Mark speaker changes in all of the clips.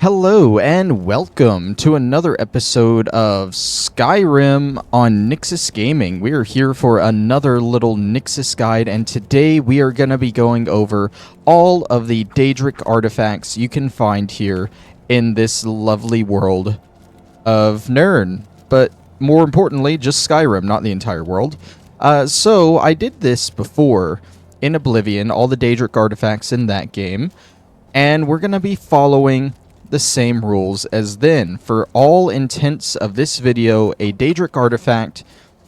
Speaker 1: Hello and welcome to another episode of Skyrim on Nyxus Gaming. We are here for another little Nyxus guide, and today we are going to be going over all of the Daedric artifacts you can find here in this lovely world of Mehrune. But more importantly, just Skyrim, not the entire world. So I did this before in Oblivion, all the Daedric artifacts in that game, and we're going to be following the same rules as then. For all intents of this video, a Daedric artifact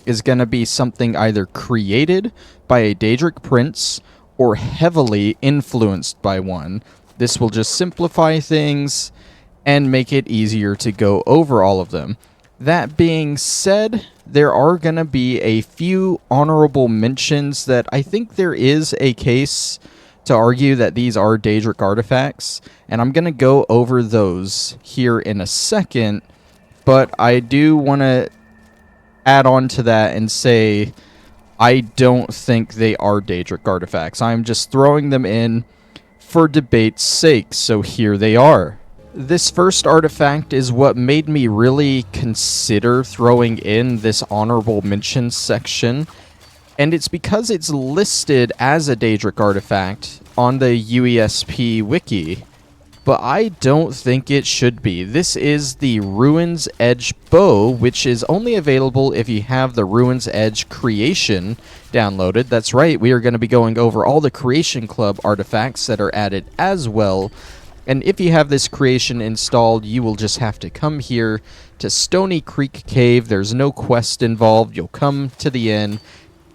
Speaker 1: is going to be something either created by a Daedric prince or heavily influenced by one. This will just simplify things and make it easier to go over all of them. That being said, there are going to be a few honorable mentions that I think there is a case to argue that these are Daedric artifacts, and I'm going to go over those here in a second, but I do want to add on to that and say I don't think they are Daedric artifacts. I'm just throwing them in for debate's sake, so here they are. This first artifact is what made me really consider throwing in this honorable mentions section, and it's because it's listed as a Daedric artifact on the UESP wiki, but I don't think it should be. This is the Ruin's Edge bow, which is only available if you have the Ruin's Edge creation downloaded. That's right, we are going to be going over all the Creation Club artifacts that are added as well. And if you have this creation installed, you will just have to come here to Stony Creek Cave. There's no quest involved. You'll come to the inn,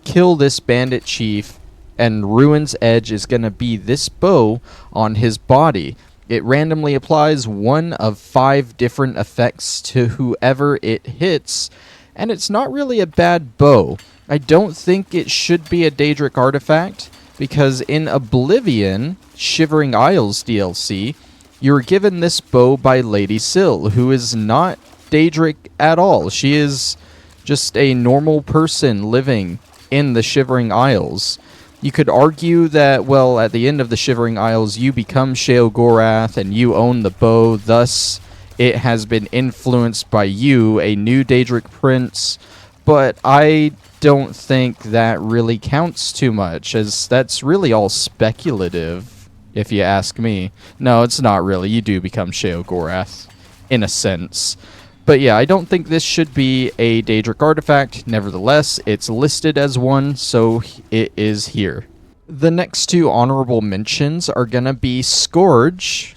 Speaker 1: kill this bandit chief, and Ruin's Edge is going to be this bow on his body. It randomly applies one of 5 different effects to whoever it hits, and it's not really a bad bow. I don't think it should be a Daedric artifact, because in Oblivion, Shivering Isles DLC, you were given this bow by Lady Syl, who is not Daedric at all. She is just a normal person living in the Shivering Isles. You could argue that, well, at the end of the Shivering Isles, you become Sheogorath and you own the bow, thus it has been influenced by you, a new Daedric prince, but I don't think that really counts too much, as that's really all speculative, if you ask me. No, it's not really. You do become Sheogorath, in a sense. But yeah, I don't think this should be a Daedric artifact. Nevertheless, it's listed as one, so it is here. The next 2 honorable mentions are going to be Scourge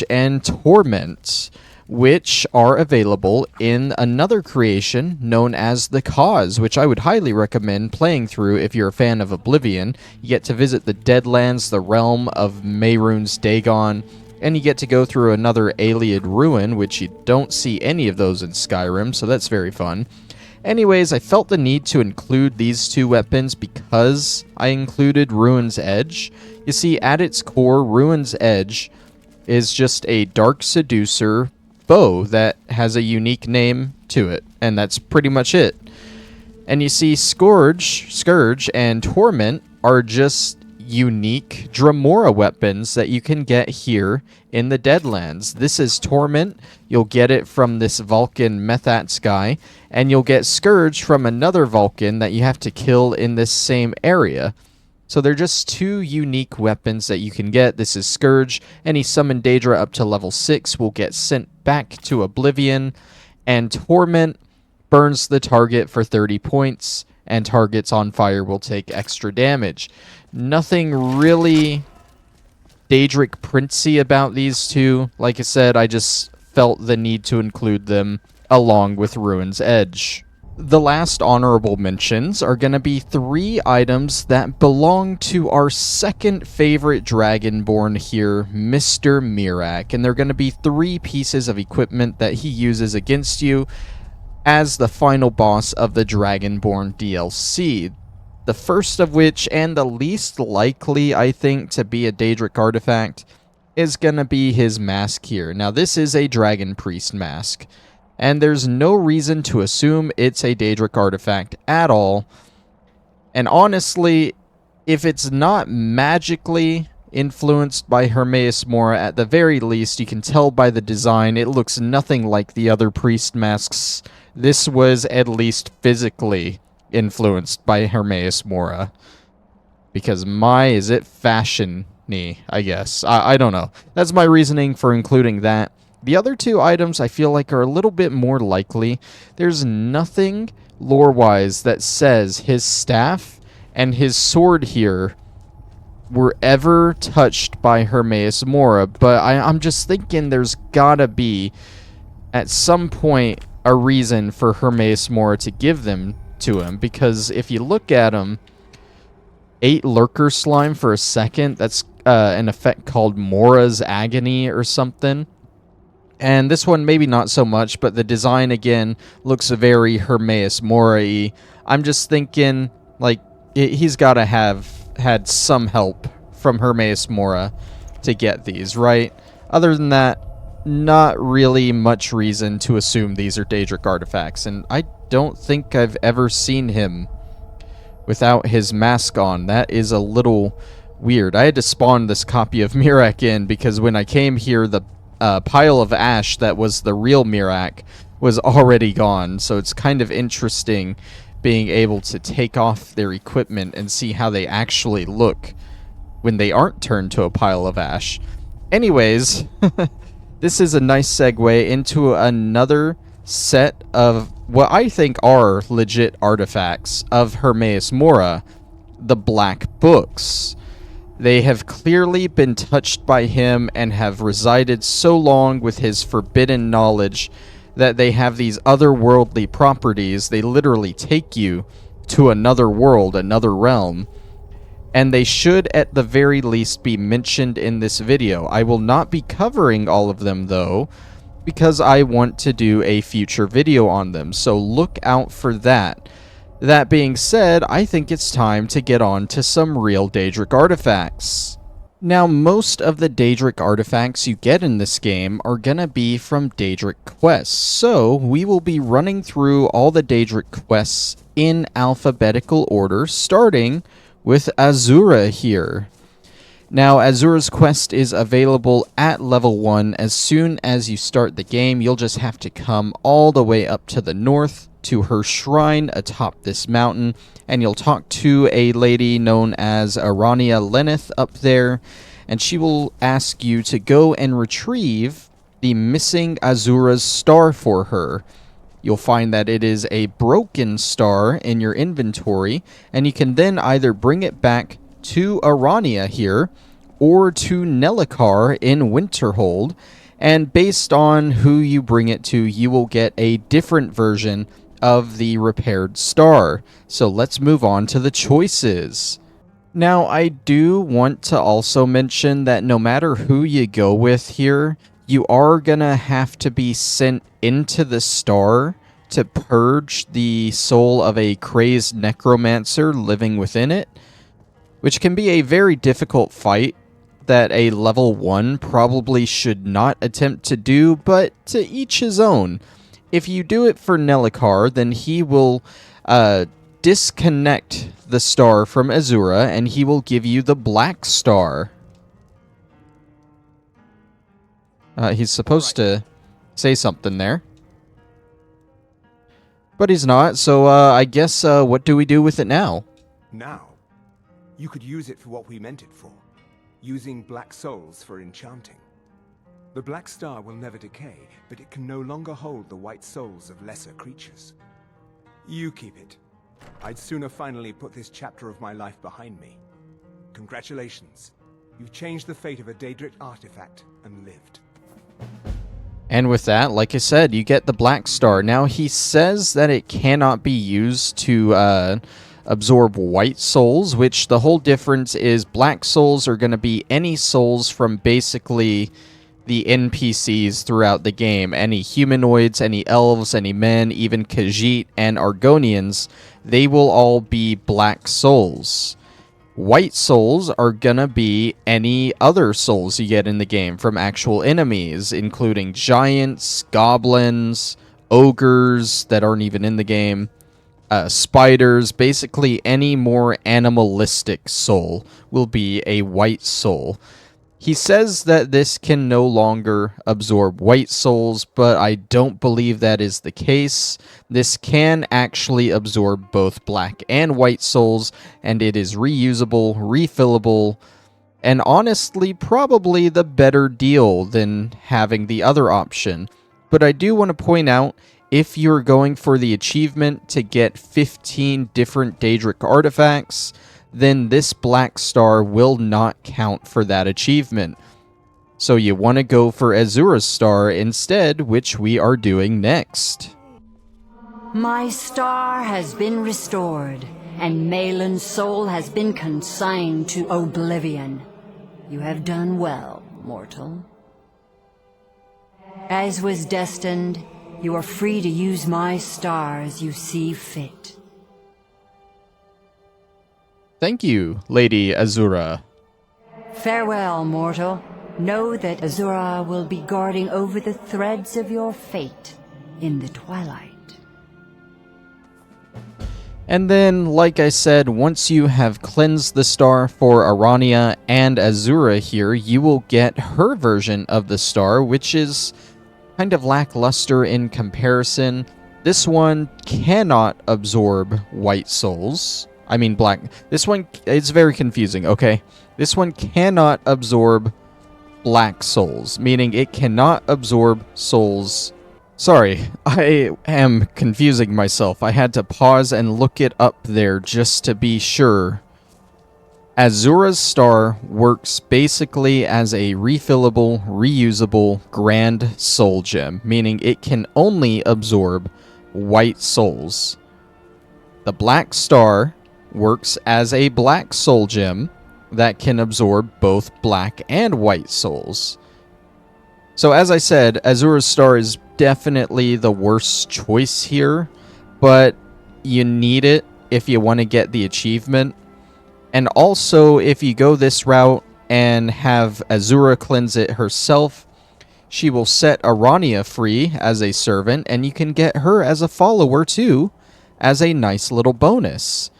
Speaker 1: and Torment, which are available in another creation known as the Cause, which I would highly recommend playing through if you're a fan of Oblivion. You get to visit the Deadlands, the realm of Mehrune's Dagon, and you get to go through another Ayleid ruin, which you don't see any of those in Skyrim, so that's very fun. Anyways, I felt the need to include these 2 weapons because I included Ruin's Edge. You see, at its core, Ruin's Edge is just a Dark Seducer bow that has a unique name to it, and that's pretty much it. And you see, Scourge and Torment are just unique Dremora weapons that you can get here in the Deadlands. This is Torment. You'll get it from this Vulcan Methats guy, and you'll get Scourge from another Vulcan that you have to kill in this same area. So they're just 2 unique weapons that you can get. This is Scourge. Any summoned Daedra up to level 6 will get sent back to Oblivion, and Torment burns the target for 30 points, and targets on fire will take extra damage. Nothing really Daedric princey about these 2. Like I said, I just felt the need to include them along with Ruin's Edge. The last honorable mentions are going to be 3 items that belong to our second favorite Dragonborn here, Mr. Miraak, and they're going to be 3 pieces of equipment that he uses against you as the final boss of the Dragonborn DLC. The first of which, and the least likely, I think, to be a Daedric artifact, is going to be his mask here. Now, this is a Dragon Priest mask, and there's no reason to assume it's a Daedric artifact at all. And honestly, if it's not magically influenced by Hermaeus Mora at the very least. You can tell by the design, it looks nothing like the other priest masks. This was at least physically influenced by Hermaeus Mora. Because is it fashion-y, I guess. I don't know. That's my reasoning for including that. The other two items I feel like are a little bit more likely. There's nothing lore-wise that says his staff and his sword here were ever touched by Hermaeus Mora, but I'm just thinking there's gotta be, at some point, a reason for Hermaeus Mora to give them to him, because if you look at him, 8 Lurker Slime for a second, that's an effect called Mora's Agony or something. And this one, maybe not so much, but the design, again, looks very Hermaeus Mora-y. I'm just thinking, like, he's got to have had some help from Hermaeus Mora to get these, right? Other than that, not really much reason to assume these are Daedric artifacts. And I don't think I've ever seen him without his mask on. That is a little weird. I had to spawn this copy of Miraak in because when I came here, the pile of ash that was the real Miraak was already gone, so it's kind of interesting being able to take off their equipment and see how they actually look when they aren't turned to a pile of ash. Anyways, this is a nice segue into another set of what I think are legit artifacts of Hermaeus Mora, the Black Books. They have clearly been touched by him and have resided so long with his forbidden knowledge that they have these otherworldly properties. They literally take you to another world, another realm, and they should at the very least be mentioned in this video. I will not be covering all of them though, because I want to do a future video on them, so look out for that. That being said, I think it's time to get on to some real Daedric artifacts. Now, most of the Daedric artifacts you get in this game are gonna be from Daedric quests, so we will be running through all the Daedric quests in alphabetical order, starting with Azura here. Now, Azura's quest is available at level 1 as soon as you start the game. You'll just have to come all the way up to the north to her shrine atop this mountain, and you'll talk to a lady known as Arania Lenneth up there, and she will ask you to go and retrieve the missing Azura's star for her. You'll find that it is a broken star in your inventory, and you can then either bring it back to Arania here, or to Nelacar in Winterhold, and based on who you bring it to, you will get a different version of the repaired star. So let's move on to the choices. Now, I do want to also mention that no matter who you go with here, you are gonna have to be sent into the star to purge the soul of a crazed necromancer living within it, which can be a very difficult fight that a level 1 probably should not attempt to do, but to each his own. If you do it for Nelacar, then he will disconnect the star from Azura, and he will give you the black star. He's supposed to say something there, but he's not, so I guess what do we do with it now?
Speaker 2: Now, you could use it for what we meant it for, using black souls for enchanting. The black star will never decay, but it can no longer hold the white souls of lesser creatures. You keep it. I'd sooner finally put this chapter of my life behind me. Congratulations. You've changed the fate of a Daedric artifact and lived.
Speaker 1: And with that, like I said, you get the black star. Now, he says that it cannot be used to absorb white souls, which the whole difference is black souls are going to be any souls from basically the NPCs throughout the game. Any humanoids, any elves, any men, even Khajiit and Argonians, they will all be black souls. White souls are gonna be any other souls you get in the game from actual enemies, including giants, goblins, ogres that aren't even in the game. spiders, basically any more animalistic soul will be a white soul. He says that this can no longer absorb white souls, but I don't believe that is the case. This can actually absorb both black and white souls, and it is reusable, refillable, and honestly probably the better deal than having the other option. But I do want to point out, if you're going for the achievement to get 15 different Daedric artifacts, then this black star will not count for that achievement. So you want to go for Azura's star instead, which we are doing next.
Speaker 3: My star has been restored, and Malin's soul has been consigned to oblivion. You have done well, mortal. As was destined, you are free to use my star as you see fit.
Speaker 1: Thank you, Lady Azura.
Speaker 3: Farewell, mortal. Know that Azura will be guarding over the threads of your fate in the twilight.
Speaker 1: And then, like I said, once you have cleansed the star for Arania and Azura here, you will get her version of the star, which is kind of lackluster in comparison. This one cannot absorb white souls. I mean black. This one, it's very confusing, okay? This one cannot absorb black souls, meaning it cannot absorb souls. Sorry, I am confusing myself. I had to pause and look it up there just to be sure. Azura's star works basically as a refillable, reusable grand soul gem, meaning it can only absorb white souls. The black star works as a black soul gem that can absorb both black and white souls. So as I said, Azura's star is definitely the worst choice here, but you need it if you want to get the achievement. And also, if you go this route and have Azura cleanse it herself, she will set Arania free as a servant, and you can get her as a follower too, as a nice little bonus.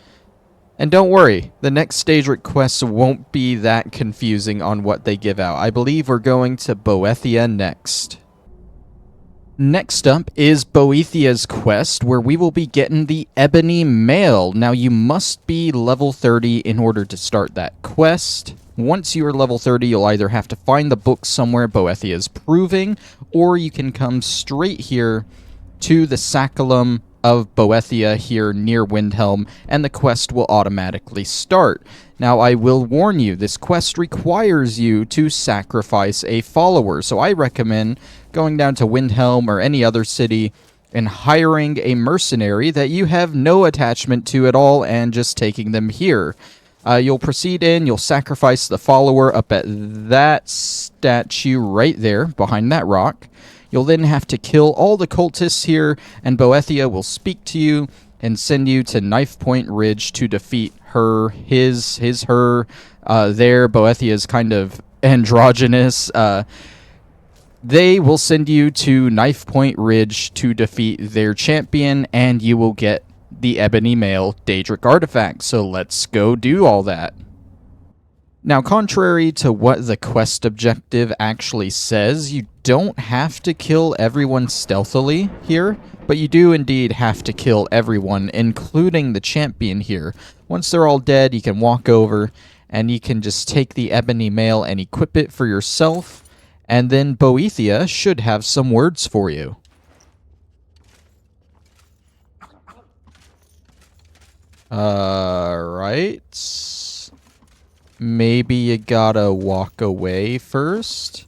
Speaker 1: And don't worry, the next Daedric quests won't be that confusing on what they give out. I believe we're going to Boethia next. Next up is Boethia's quest, where we will be getting the Ebony Mail. Now, you must be level 30 in order to start that quest. Once you are level 30, you'll either have to find the book somewhere Boethia is proving, or you can come straight here to the Sacculum of Boethia here near Windhelm, and the quest will automatically start. Now, I will warn you, this quest requires you to sacrifice a follower, so I recommend going down to Windhelm or any other city and hiring a mercenary that you have no attachment to at all and just taking them here. You'll proceed in, you'll sacrifice the follower up at that statue right there behind that rock. You'll then have to kill all the cultists here, and Boethia will speak to you and send you to Knife Point Ridge to defeat her, her. There, Boethia is kind of androgynous. They will send you to Knife Point Ridge to defeat their champion, and you will get the Ebony Mail Daedric artifact. So let's go do all that. Now, contrary to what the quest objective actually says, you don't have to kill everyone stealthily here, but you do indeed have to kill everyone, including the champion here. Once they're all dead, you can walk over, and you can just take the Ebony Mail and equip it for yourself, and then Boethia should have some words for you. Right. Maybe you gotta walk away first.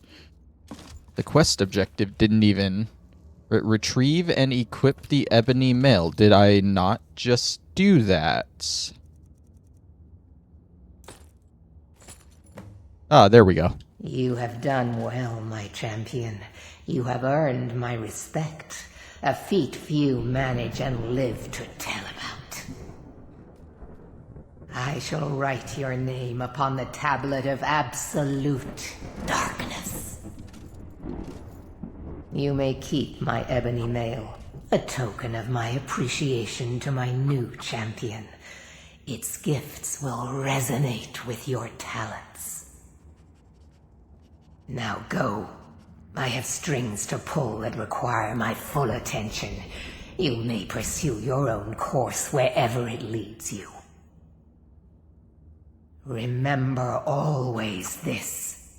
Speaker 1: The quest objective didn't even retrieve and equip the Ebony Mail. Did I not just do that? Ah, there we go.
Speaker 4: You have done well, my champion. You have earned my respect, a feat few manage and live to tell about. I shall write your name upon the tablet of absolute darkness. You may keep my Ebony Mail. A token of my appreciation to my new champion. Its gifts will resonate with your talents. Now go. I have strings to pull that require my full attention. You may pursue your own course wherever it leads you. Remember always this.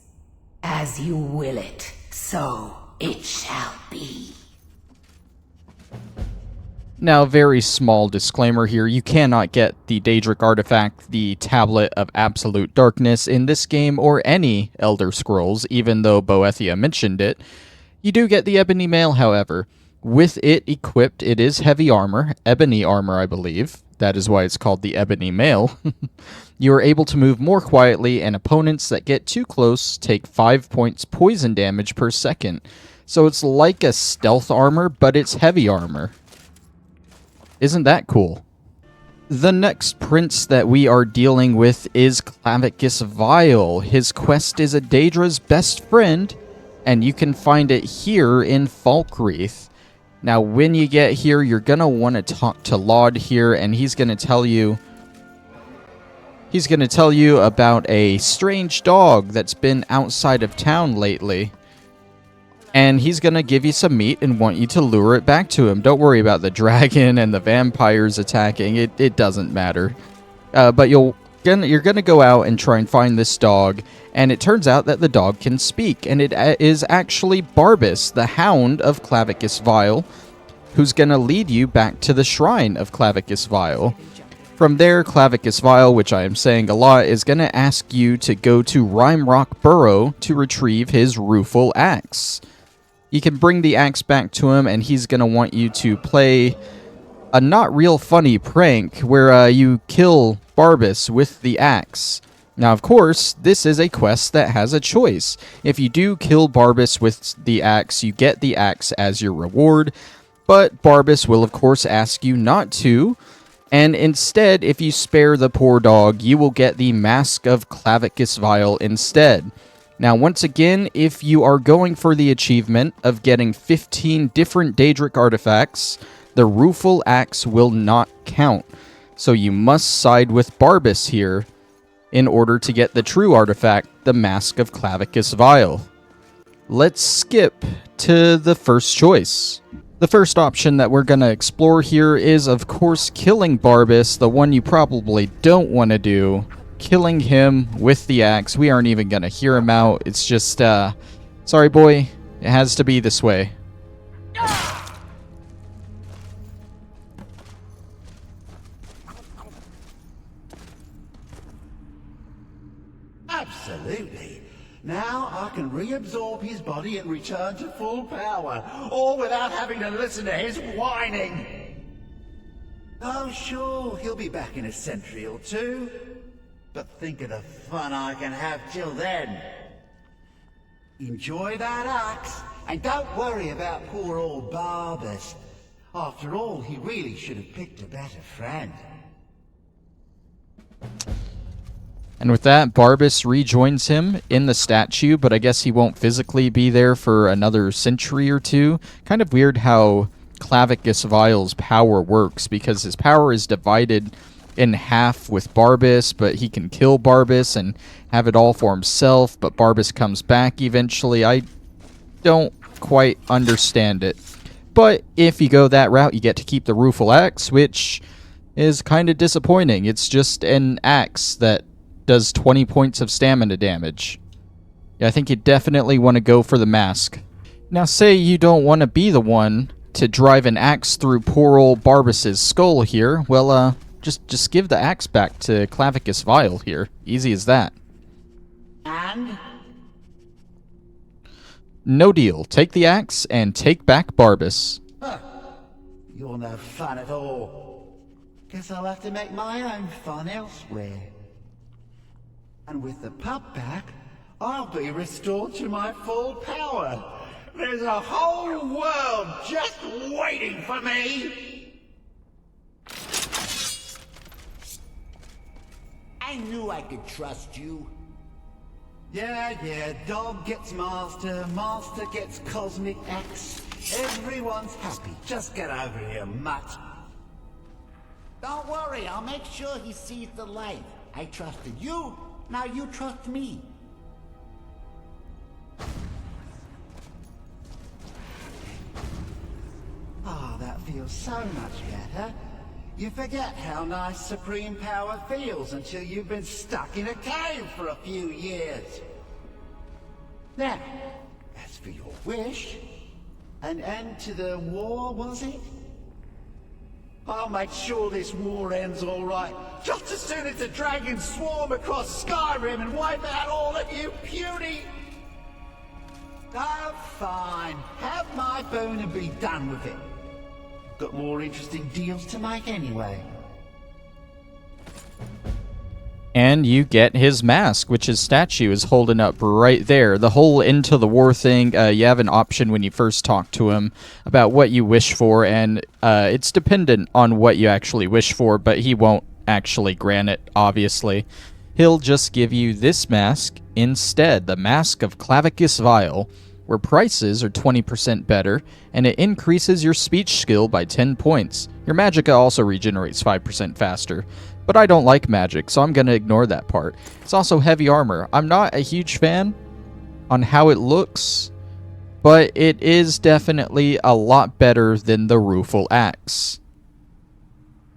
Speaker 4: As you will it, so it shall be.
Speaker 1: Now, very small disclaimer here, you cannot get the Daedric artifact, the Tablet of Absolute Darkness, in this game or any Elder Scrolls, even though Boethia mentioned it. You do get the Ebony Mail, however. With it equipped, it is heavy armor, ebony armor, I believe. That is why it's called the Ebony Mail. You are able to move more quietly, and opponents that get too close take 5 points poison damage per second. So it's like a stealth armor, but it's heavy armor. Isn't that cool? The next prince that we are dealing with is Clavicus Vile. His quest is a Daedra's best friend, and you can find it here in Falkreath. Now, when you get here, you're going to want to talk to Laud here, and he's going to tell you about a strange dog that's been outside of town lately. And he's going to give you some meat and want you to lure it back to him. Don't worry about the dragon and the vampires attacking. It doesn't matter. But you're going to go out and try and find this dog. And it turns out that the dog can speak. And it is actually Barbas, the hound of Clavicus Vile, who's going to lead you back to the shrine of Clavicus Vile. From there, Clavicus Vile, which I am saying a lot, is going to ask you to go to Rimerock Burrow to retrieve his Rueful axe. You can bring the axe back to him, and he's going to want you to play a not real funny prank where you kill Barbas with the axe. Now, of course, this is a quest that has a choice. If you do kill Barbas with the axe, you get the axe as your reward, but Barbas will, of course, ask you not to, and instead, if you spare the poor dog, you will get the Masque of Clavicus Vile instead. Now, once again, if you are going for the achievement of getting 15 different Daedric artifacts, the Rueful axe will not count. So you must side with Barbas here in order to get the true artifact, the Masque of Clavicus Vile. Let's skip to the first choice. The first option that we're going to explore here is, of course, killing Barbas, the one you probably don't want to do. Killing him with the axe. We aren't even going to hear him out. It's just, sorry, boy. It has to be this way.
Speaker 5: Absolutely. Now I can reabsorb his body and return to full power, all without having to listen to his whining. Oh, sure, he'll be back in a century or two. But think of the fun I can have till then. Enjoy that axe, and don't worry about poor old Barbas. After all, he really should have picked a better friend.
Speaker 1: And with that, Barbas rejoins him in the statue, but I guess he won't physically be there for another century or two. Kind of weird how Clavicus Vile's power works, because his power is divided in half with Barbas, but he can kill Barbas and have it all for himself, but Barbas comes back eventually. I don't quite understand it. But if you go that route, you get to keep the Rueful axe, which is kind of disappointing. It's just an axe that does 20 points of stamina damage. Yeah, I think you definitely want to go for the Masque. Now, say you don't want to be the one to drive an axe through poor old Barbas's skull here. Well, just give the axe back to Clavicus Vile here. Easy as that.
Speaker 5: And?
Speaker 1: No deal. Take the axe and take back Barbas.
Speaker 5: Huh. You're no fun at all. Guess I'll have to make my own fun elsewhere. And with the pup back, I'll be restored to my full power. There's a whole world just waiting for me. I knew I could trust you. Yeah, dog gets master, master gets cosmic axe. Everyone's happy. Just get over here, mutt. Don't worry, I'll make sure he sees the light. I trusted you, now you trust me. Ah, that feels so much better. You forget how nice supreme power feels until you've been stuck in a cave for a few years. Now, as for your wish, an end to the war, was it? I'll make sure this war ends all right, just as soon as the dragons swarm across Skyrim and wipe out all of you puny... Oh, fine. Have my boon and be done with it. Got more interesting deals to make anyway.
Speaker 1: And you get his mask, which his statue is holding up right there. The whole Into the War thing, you have an option when you first talk to him about what you wish for, and it's dependent on what you actually wish for, but he won't actually grant it, obviously. He'll just give you this mask instead, the Mask of Clavicus Vial, where prices are 20% better, and it increases your speech skill by 10 points. Your magicka also regenerates 5% faster. But I don't like magic, so I'm going to ignore that part. It's also heavy armor. I'm not a huge fan on how it looks, but it is definitely a lot better than the Rueful axe.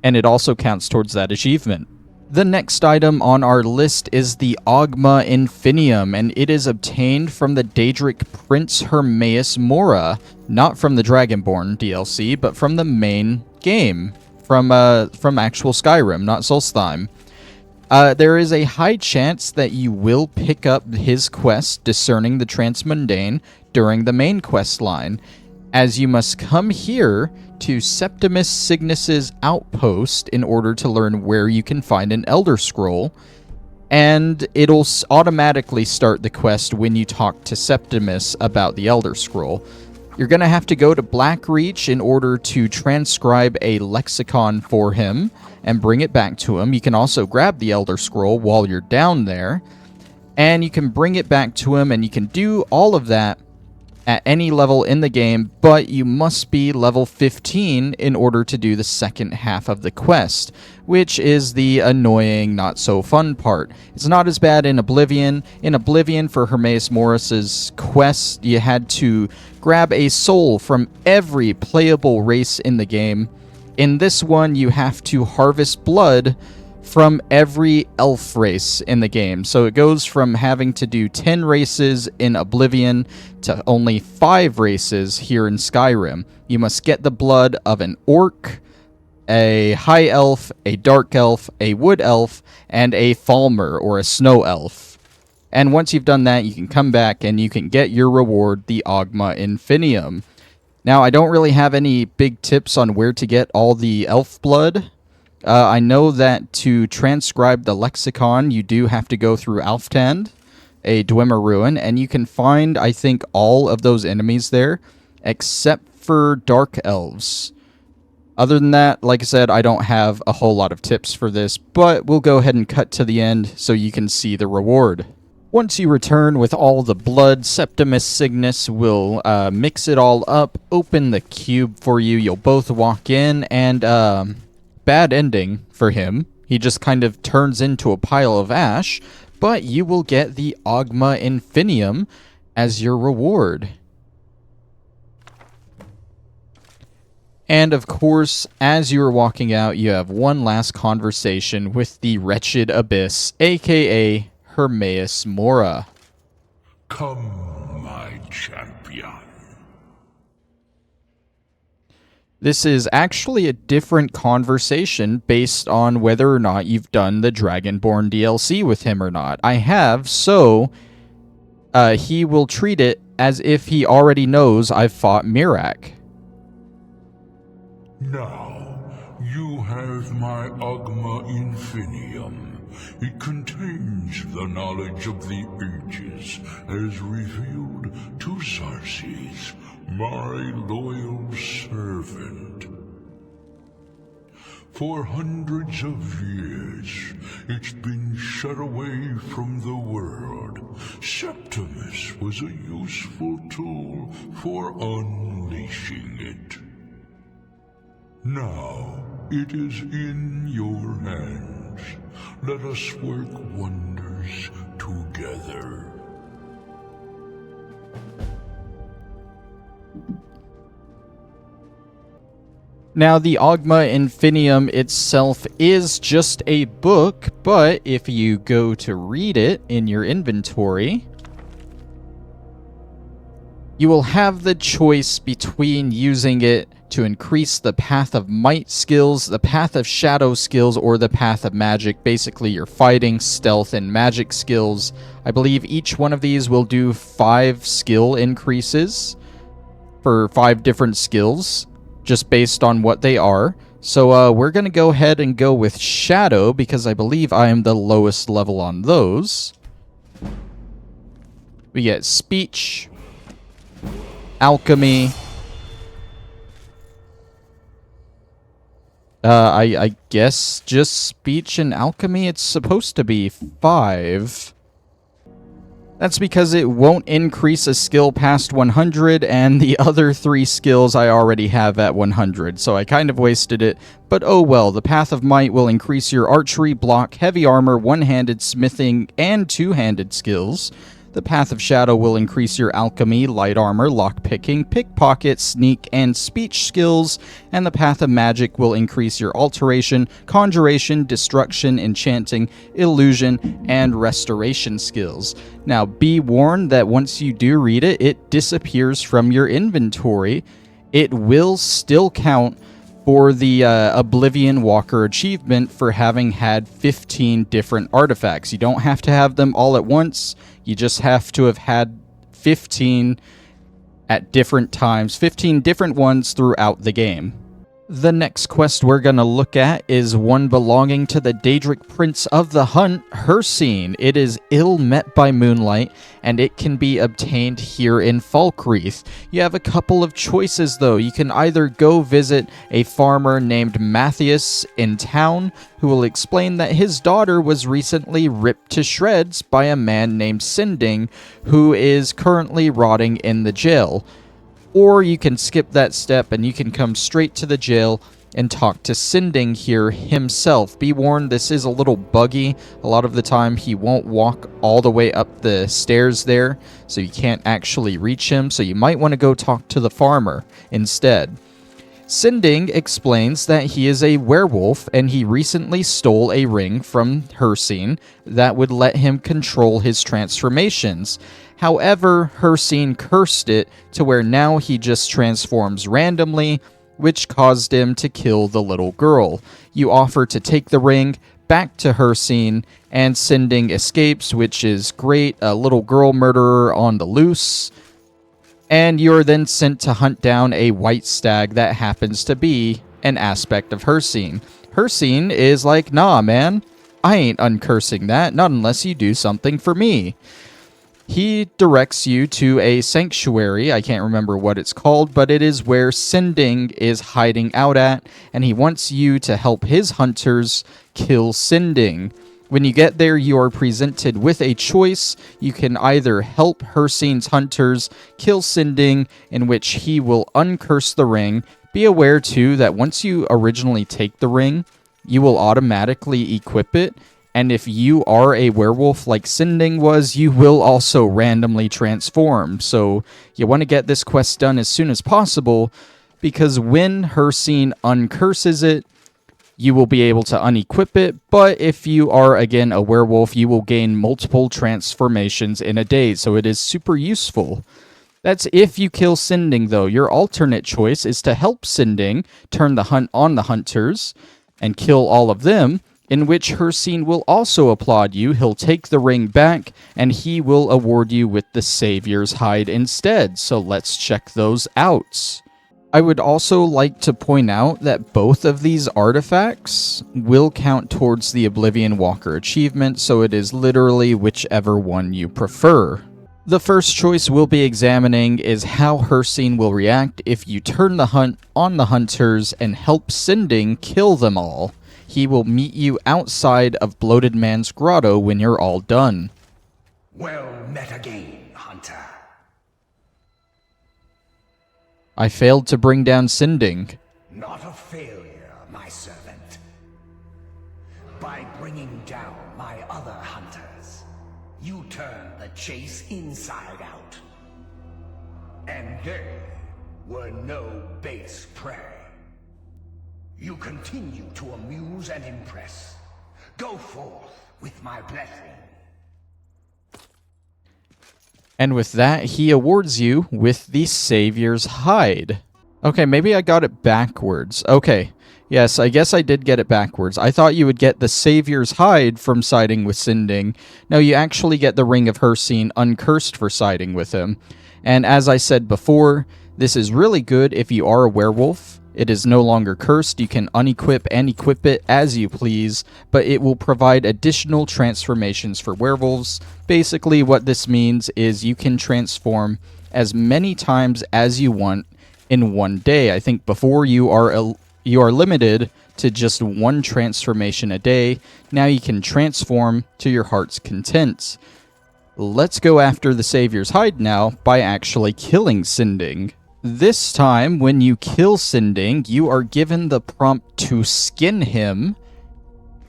Speaker 1: And it also counts towards that achievement. The next item on our list is the Oghma Infinium, and it is obtained from the Daedric Prince Hermaeus Mora, not from the Dragonborn DLC, but from the main game. From actual Skyrim, not Solstheim. There is a high chance that you will pick up his quest, Discerning the Transmundane, during the main quest line, as you must come here to Septimus Cygnus's outpost in order to learn where you can find an Elder Scroll, and it'll automatically start the quest when you talk to Septimus about the Elder Scroll. You're going to have to go to Blackreach in order to transcribe a lexicon for him and bring it back to him. You can also grab the Elder Scroll while you're down there, and you can bring it back to him, and you can do all of that at any level in the game, but you must be level 15 in order to do the second half of the quest, which is the annoying, not so fun part. It's not as bad in Oblivion. In Oblivion, for Hermaeus Mora's quest, you had to grab a soul from every playable race in the game. In this one, you have to harvest blood from every elf race in the game. So it goes from having to do 10 races in Oblivion to only 5 races here in Skyrim. You must get the blood of an orc, a high elf, a dark elf, a wood elf, and a falmer, or a snow elf. And once you've done that, you can come back and you can get your reward, the Oghma Infinium. Now, I don't really have any big tips on where to get all the elf blood. I know that to transcribe the lexicon, you do have to go through Alftand, a Dwemer ruin, and you can find, I think, all of those enemies there, except for Dark Elves. Other than that, like I said, I don't have a whole lot of tips for this, but we'll go ahead and cut to the end so you can see the reward. Once you return with all the blood, Septimus Cygnus will mix it all up, open the cube for you. You'll both walk in, and bad ending for him. He just kind of turns into a pile of ash, but you will get the Oghma Infinium as your reward. And of course, as you are walking out, you have one last conversation with the Wretched Abyss, aka Hermaeus Mora.
Speaker 6: Come, my champion.
Speaker 1: This is actually a different conversation based on whether or not you've done the Dragonborn DLC with him or not. I have, so he will treat it as if he already knows I've fought Miraak.
Speaker 6: Now, you have my Oghma Infinium. It contains the knowledge of the ages, as revealed to Xarxes, my loyal servant. For hundreds of years, it's been shut away from the world. Septimus was a useful tool for unleashing it. Now, it is in your hands. Let us work wonders together.
Speaker 1: Now, the Oghma Infinium itself is just a book, but if you go to read it in your inventory, you will have the choice between using it to increase the Path of Might skills, the Path of Shadow skills, or the Path of Magic. Basically, your fighting, stealth, and magic skills. I believe each one of these will do 5 skill increases for 5 different skills, just based on what they are. So we're going to go ahead and go with Shadow, because I believe I am the lowest level on those. We get Speech, Alchemy, I guess just Speech and Alchemy. It's supposed to be 5. That's because it won't increase a skill past 100, and the other 3 skills I already have at 100, so I kind of wasted it. But oh well, the Path of Might will increase your archery, block, heavy armor, one-handed smithing, and two-handed skills. The Path of Shadow will increase your alchemy, light armor, lockpicking, pickpocket, sneak, and speech skills, and the Path of Magic will increase your alteration, conjuration, destruction, enchanting, illusion, and restoration skills. Now, be warned that once you do read it, it disappears from your inventory. It will still count for the Oblivion Walker achievement for having had 15 different artifacts. You don't have to have them all at once. You just have to have had 15 at different times, 15 different ones throughout the game. The next quest we're going to look at is one belonging to the Daedric Prince of the Hunt, Hircine. It is ill met by moonlight, and it can be obtained here in Falkreath. You have a couple of choices, though. You can either go visit a farmer named Matthias in town, who will explain that his daughter was recently ripped to shreds by a man named Sinding, who is currently rotting in the jail. Or you can skip that step and you can come straight to the jail and talk to Sinding here himself. Be warned, this is a little buggy. A lot of the time he won't walk all the way up the stairs there, so you can't actually reach him, so you might want to go talk to the farmer instead. Sinding explains that he is a werewolf and he recently stole a ring from Hircine that would let him control his transformations. However, Hircine cursed it to where now he just transforms randomly, which caused him to kill the little girl. You offer to take the ring back to Hircine, and Sinding escapes, which is great. A little girl murderer on the loose. And you're then sent to hunt down a white stag that happens to be an aspect of Hircine. Hircine is like, nah, man, I ain't uncursing that, not unless you do something for me. He directs you to a sanctuary. I can't remember what it's called, but it is where Sinding is hiding out at, and he wants you to help his hunters kill Sinding. When you get there, you are presented with a choice. You can either help Hircine's hunters kill Sinding, in which he will uncurse the ring. Be aware, too, that once you originally take the ring, you will automatically equip it. And if you are a werewolf like Sinding was, you will also randomly transform. So you want to get this quest done as soon as possible, because when Hircine uncurses it, you will be able to unequip it. But if you are, again, a werewolf, you will gain multiple transformations in a day. So it is super useful. That's if you kill Sinding, though. Your alternate choice is to help Sinding turn the hunt on the hunters and kill all of them, in which Hircine will also applaud you. He'll take the ring back, and he will award you with the Savior's Hide instead. So let's check those out. I would also like to point out that both of these artifacts will count towards the Oblivion Walker achievement, so it is literally whichever one you prefer. The first choice we'll be examining is how Hircine will react if you turn the hunt on the hunters and help Sinding kill them all. He will meet you outside of Bloated Man's Grotto when you're all done.
Speaker 7: Well met again, Hunter.
Speaker 1: I failed to bring down Sinding.
Speaker 7: Not a failure, my servant. By bringing down my other hunters, you turn the chase inside out. And they were no base prey. You continue to amuse and impress. Go forth with my blessing.
Speaker 1: And with that, he awards you with the Savior's Hide. Okay, maybe I got it backwards. Okay, yes, I guess I did get it backwards. I thought you would get the Savior's Hide from siding with Sinding. No, you actually get the Ring of Hircine uncursed for siding with him. And as I said before, this is really good if you are a werewolf. It is no longer cursed. You can unequip and equip it as you please, but it will provide additional transformations for werewolves. Basically, what this means is you can transform as many times as you want in one day. I think before you are limited to just one transformation a day. Now you can transform to your heart's content. Let's go after the Savior's Hide now by actually killing Sinding. This time, when you kill Sinding, you are given the prompt to skin him,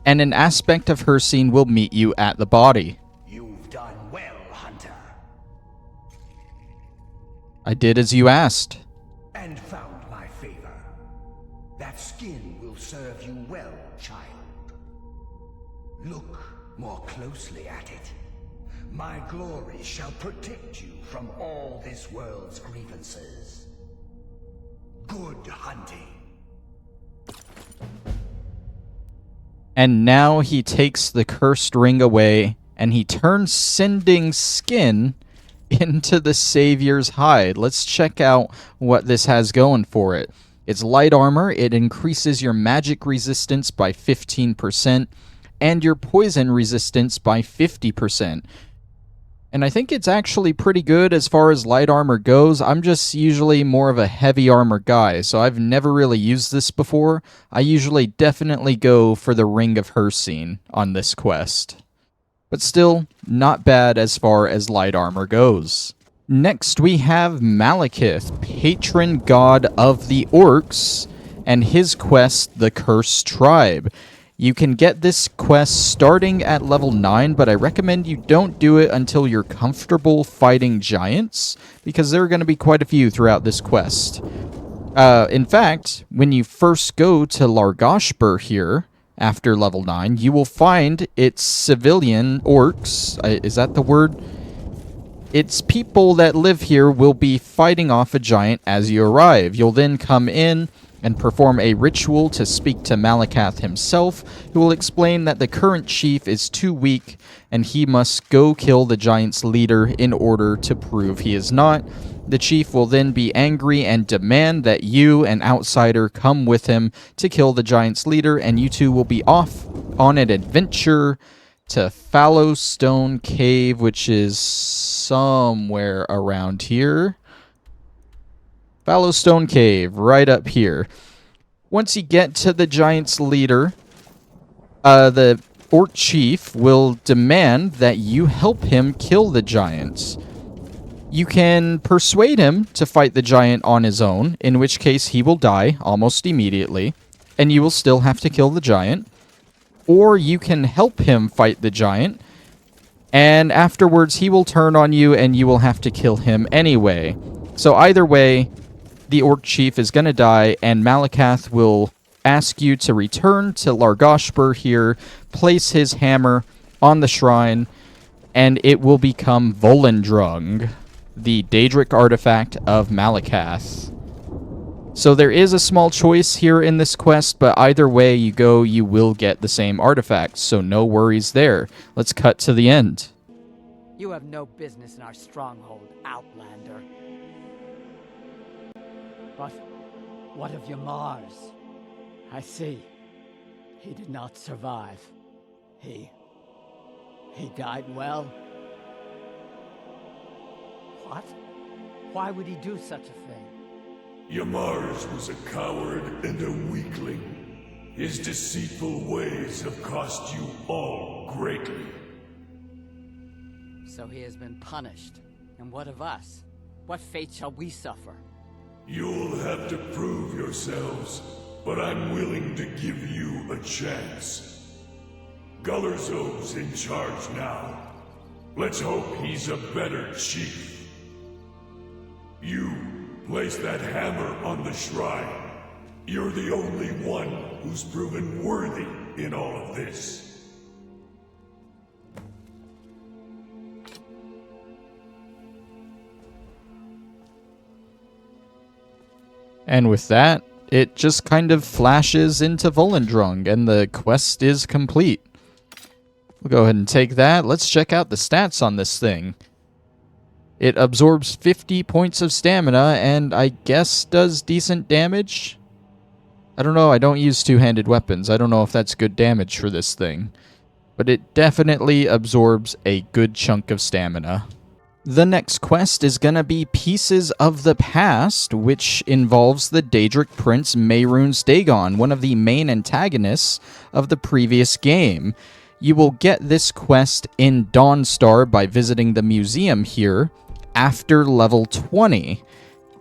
Speaker 1: and an aspect of Hircine will meet you at the body.
Speaker 7: You've done well, Hunter.
Speaker 1: I did as you asked.
Speaker 7: And found my favor. That skin will serve you well, child. Look more closely at it. My glory shall protect you from all this world's grievances. Good hunting.
Speaker 1: And now he takes the cursed ring away, and he turns Sinding's skin into the Savior's Hide. Let's check out what this has going for it. It's light armor. It increases your magic resistance by 15% and your poison resistance by 50%. And I think it's actually pretty good as far as light armor goes. I'm just usually more of a heavy armor guy, so I've never really used this before. I usually definitely go for the Ring of Hircine on this quest. But still, not bad as far as light armor goes. Next we have Malekith, patron god of the orcs, and his quest, the Cursed Tribe. You can get this quest starting at level 9, but I recommend you don't do it until you're comfortable fighting giants, because there are going to be quite a few throughout this quest. In fact, when you first go to Largashbur here, after level 9, you will find its civilian orcs. Is that the word? Its people that live here will be fighting off a giant as you arrive. You'll then come in and perform a ritual to speak to Malekith himself, who will explain that the current chief is too weak and he must go kill the giant's leader in order to prove he is not. The chief will then be angry and demand that you, an outsider, come with him to kill the giant's leader, and you two will be off on an adventure to Fallowstone Cave, which is somewhere around here. Fallowstone Cave, right up here. Once you get to the giant's leader, the orc chief will demand that you help him kill the giants. You can persuade him to fight the giant on his own, in which case he will die almost immediately, and you will still have to kill the giant. Or you can help him fight the giant, and afterwards he will turn on you and you will have to kill him anyway. So either way, the orc chief is going to die, and Malekith will ask you to return to Largashbur here, place his hammer on the shrine, and it will become Volendrung, the Daedric artifact of Malekith. So there is a small choice here in this quest, but either way you go, you will get the same artifact, so no worries there. Let's cut to the end.
Speaker 8: You have no business in our stronghold, Outlander. But what of Yamar's? I see. He did not survive. He died well. What? Why would he do such a thing?
Speaker 6: Ymars was a coward and a weakling. His deceitful ways have cost you all greatly.
Speaker 8: So he has been punished. And what of us? What fate shall we suffer?
Speaker 6: You'll have to prove yourselves, but I'm willing to give you a chance. Gullerzob's in charge now. Let's hope he's a better chief. You, place that hammer on the shrine. You're the only one who's proven worthy in all of this.
Speaker 1: And with that, it just kind of flashes into Volendrung, and the quest is complete. We'll go ahead and take that. Let's check out the stats on this thing. It absorbs 50 points of stamina, and I guess does decent damage? I don't know, I don't use two-handed weapons. I don't know if that's good damage for this thing. But it definitely absorbs a good chunk of stamina. The next quest is going to be Pieces of the Past, which involves the Daedric Prince Mehrune's Dagon, one of the main antagonists of the previous game. You will get this quest in Dawnstar by visiting the museum here after level 20.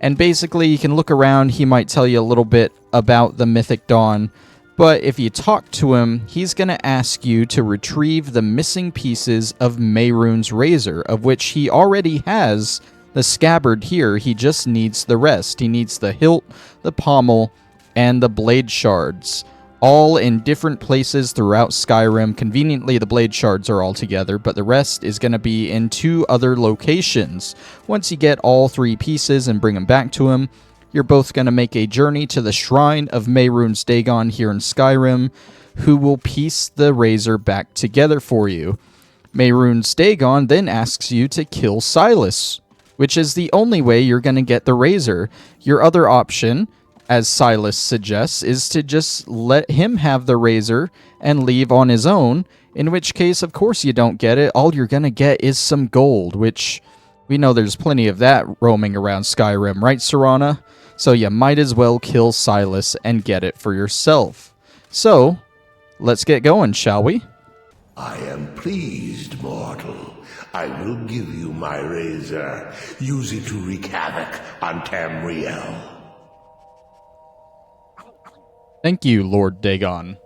Speaker 1: And basically, you can look around, he might tell you a little bit about the Mythic Dawn, but if you talk to him, he's going to ask you to retrieve the missing pieces of Mehrune's razor, of which he already has the scabbard here. He just needs the rest. He needs the hilt, the pommel, and the blade shards, all in different places throughout Skyrim. Conveniently, the blade shards are all together, but the rest is going to be in 2 other locations. Once you get all 3 pieces and bring them back to him, you're both going to make a journey to the Shrine of Mehrune's Dagon here in Skyrim, who will piece the razor back together for you. Mehrune's Dagon then asks you to kill Silas, which is the only way you're going to get the razor. Your other option, as Silas suggests, is to just let him have the razor and leave on his own, in which case, of course, you don't get it. All you're going to get is some gold, which we know there's plenty of that roaming around Skyrim, right, Serana? So you might as well kill Silas and get it for yourself. So, let's get going, shall we?
Speaker 6: I am pleased, mortal. I will give you my razor. Use it to wreak havoc on Tamriel.
Speaker 1: Thank you, Lord Dagon.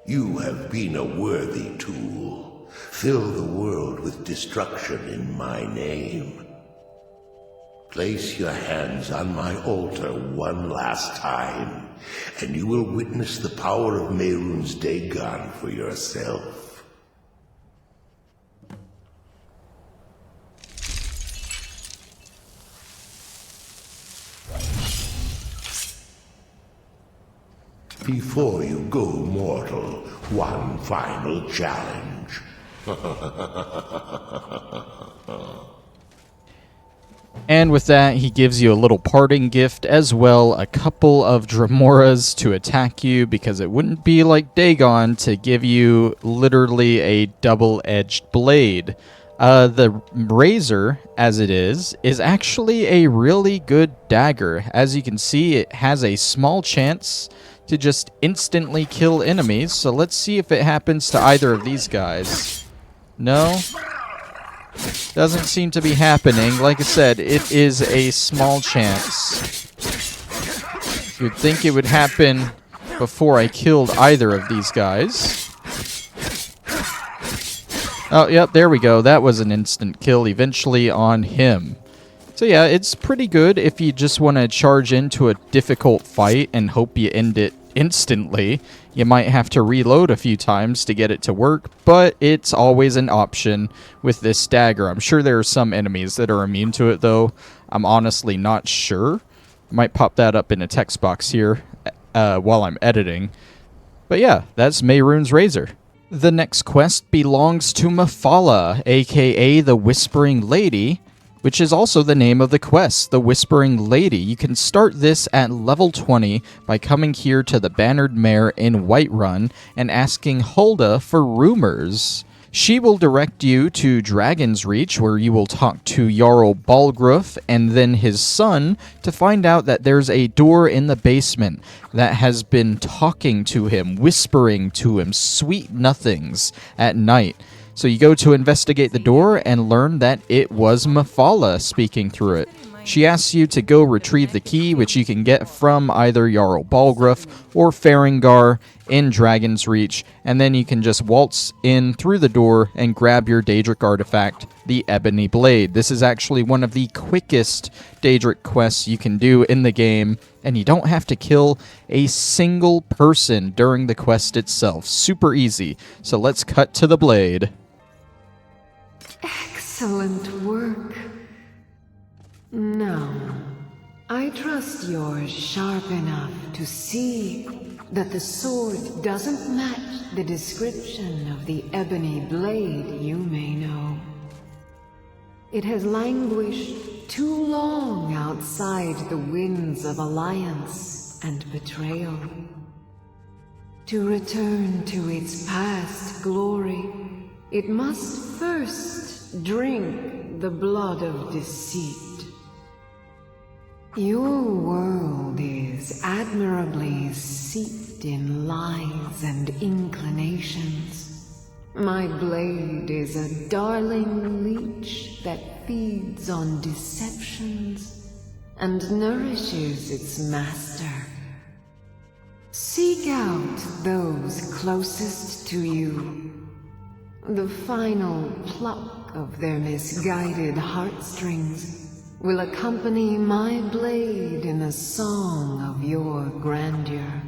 Speaker 6: You have been a worthy tool. Fill the world with destruction in my name. Place your hands on my altar one last time, and you will witness the power of Mehrune's Dagon for yourself. Before you go, mortal, one final challenge.
Speaker 1: And with that, he gives you a little parting gift, as well a couple of Dramoras to attack you, because it wouldn't be like Dagon to give you literally a double-edged blade. The razor, as it is actually a really good dagger. As you can see, it has a small chance to just instantly kill enemies, so let's see if it happens to either of these guys. No? Doesn't seem to be happening. Like I said, it is a small chance. You'd think it would happen before I killed either of these guys. Oh, yep, there we go. That was an instant kill eventually on him. So yeah, it's pretty good if you just want to charge into a difficult fight and hope you end it instantly. You might have to reload a few times to get it to work, but it's always an option with this dagger. I'm sure there are some enemies that are immune to it, though. I'm honestly not sure. I might pop that up in a text box here while I'm editing. But yeah, that's Mehrune's razor. The next quest belongs to Mephala, aka the Whispering Lady, which is also the name of the quest, the Whispering Lady. You can start this at level 20 by coming here to the Bannered Mare in Whiterun and asking Hulda for rumors. She will direct you to Dragon's Reach, where you will talk to Jarl Balgruuf and then his son to find out that there's a door in the basement that has been talking to him, whispering to him sweet nothings at night. So you go to investigate the door and learn that it was Mephala speaking through it. She asks you to go retrieve the key, which you can get from either Jarl Balgruuf or Farengar in Dragon's Reach, and then you can just waltz in through the door and grab your Daedric artifact, the Ebony Blade. This is actually one of the quickest Daedric quests you can do in the game, and you don't have to kill a single person during the quest itself. Super easy. So let's cut to the blade.
Speaker 9: Excellent work. Now, I trust you're sharp enough to see that the sword doesn't match the description of the Ebony Blade you may know. It has languished too long outside the winds of alliance and betrayal. To return to its past glory, it must first drink the blood of deceit. Your world is admirably seeped in lies and inclinations. My blade is a darling leech that feeds on deceptions and nourishes its master. Seek out those closest to you. The final pluck of their misguided heartstrings will accompany my blade in the song of your grandeur.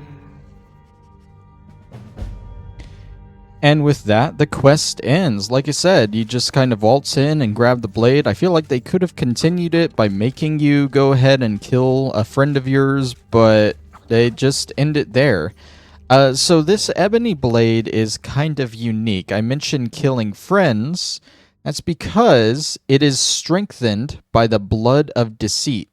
Speaker 1: And with that, the quest ends. Like I said, you just kind of waltz in and grab the blade. I feel like they could have continued it by making you go ahead and kill a friend of yours, but they just end it there. So this Ebony Blade is kind of unique. I mentioned killing friends. That's because it is strengthened by the blood of deceit.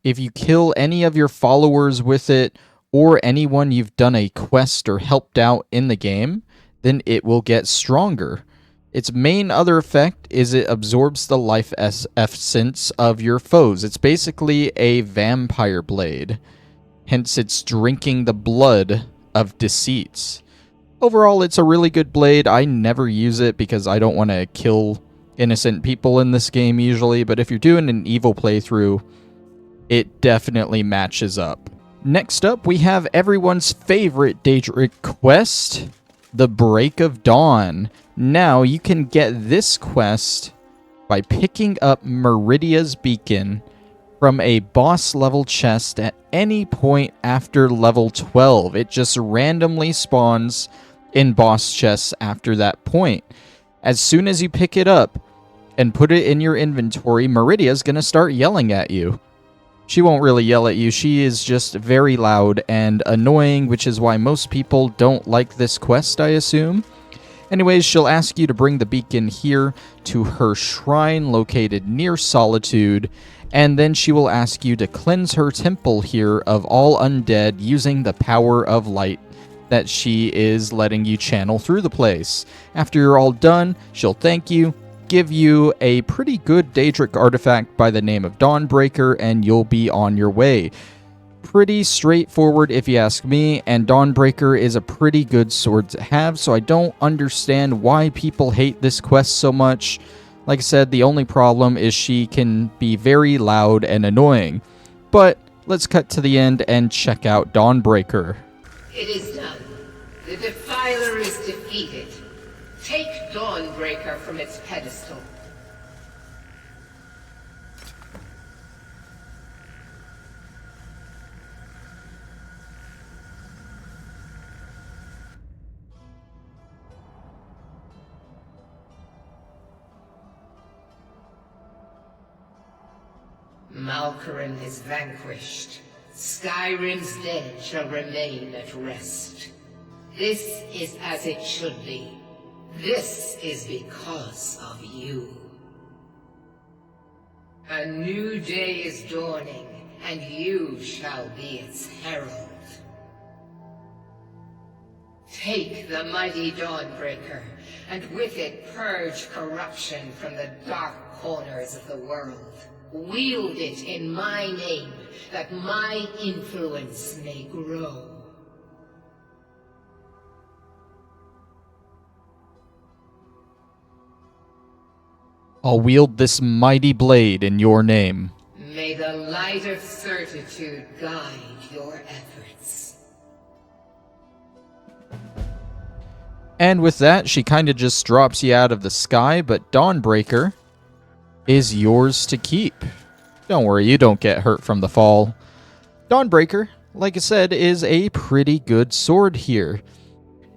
Speaker 1: If you kill any of your followers with it, or anyone you've done a quest or helped out in the game, then it will get stronger. Its main other effect is it absorbs the life essence of your foes. It's basically a vampire blade. Hence, it's drinking the blood of deceits. Overall, it's a really good blade. I never use it because I don't want to kill innocent people in this game usually, but if you're doing an evil playthrough, it definitely matches up. Next up, we have everyone's favorite Daedric quest, the Break of Dawn. Now, you can get this quest by picking up Meridia's Beacon from a boss level chest at any point after level 12. It just randomly spawns in boss chests after that point. As soon as you pick it up and put it in your inventory, Meridia's going to start yelling at you. She won't really yell at you, she is just very loud and annoying, which is why most people don't like this quest, I assume. Anyways, she'll ask you to bring the beacon here to her shrine located near Solitude, and then she will ask you to cleanse her temple here of all undead using the power of light that she is letting you channel through the place. After you're all done, she'll thank you, give you a pretty good Daedric artifact by the name of Dawnbreaker, and you'll be on your way. Pretty straightforward if you ask me, and Dawnbreaker is a pretty good sword to have, so I don't understand why people hate this quest so much. Like I said, the only problem is she can be very loud and annoying. But let's cut to the end and check out Dawnbreaker.
Speaker 4: It is done. The Defiler is defeated. Take Dawnbreaker from its pedestal. Malkoran is vanquished. Skyrim's dead shall remain at rest. This is as it should be. This is because of you. A new day is dawning, and you shall be its herald. Take the mighty Dawnbreaker and with it purge corruption from the dark corners of the world. Wield it in my name, that my influence may grow.
Speaker 1: I'll wield this mighty blade in your name.
Speaker 4: May the light of certitude guide your efforts.
Speaker 1: And with that, she kind of just drops you out of the sky, but Dawnbreaker is yours to keep. Don't worry, you don't get hurt from the fall. Dawnbreaker, like I said, is a pretty good sword here.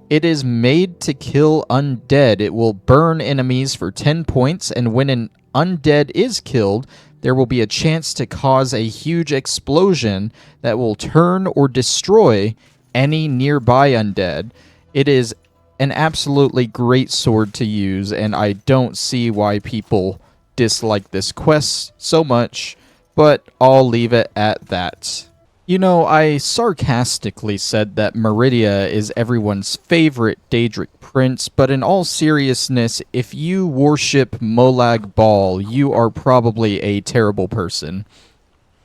Speaker 1: It is made to kill undead. It will burn enemies for 10 points, and when an undead is killed, there will be a chance to cause a huge explosion that will turn or destroy any nearby undead. It is an absolutely great sword to use, and I don't see why people dislike this quest so much, but I'll leave it at that. You know, I sarcastically said that Meridia is everyone's favorite Daedric prince, but in all seriousness, if you worship Molag Bal, you are probably a terrible person,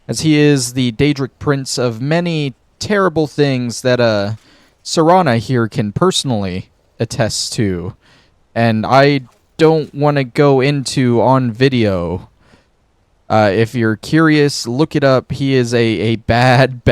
Speaker 1: as he is the Daedric prince of many terrible things that Serana here can personally attest to, and I don't want to go into on video. If you're curious, look it up. He is a bad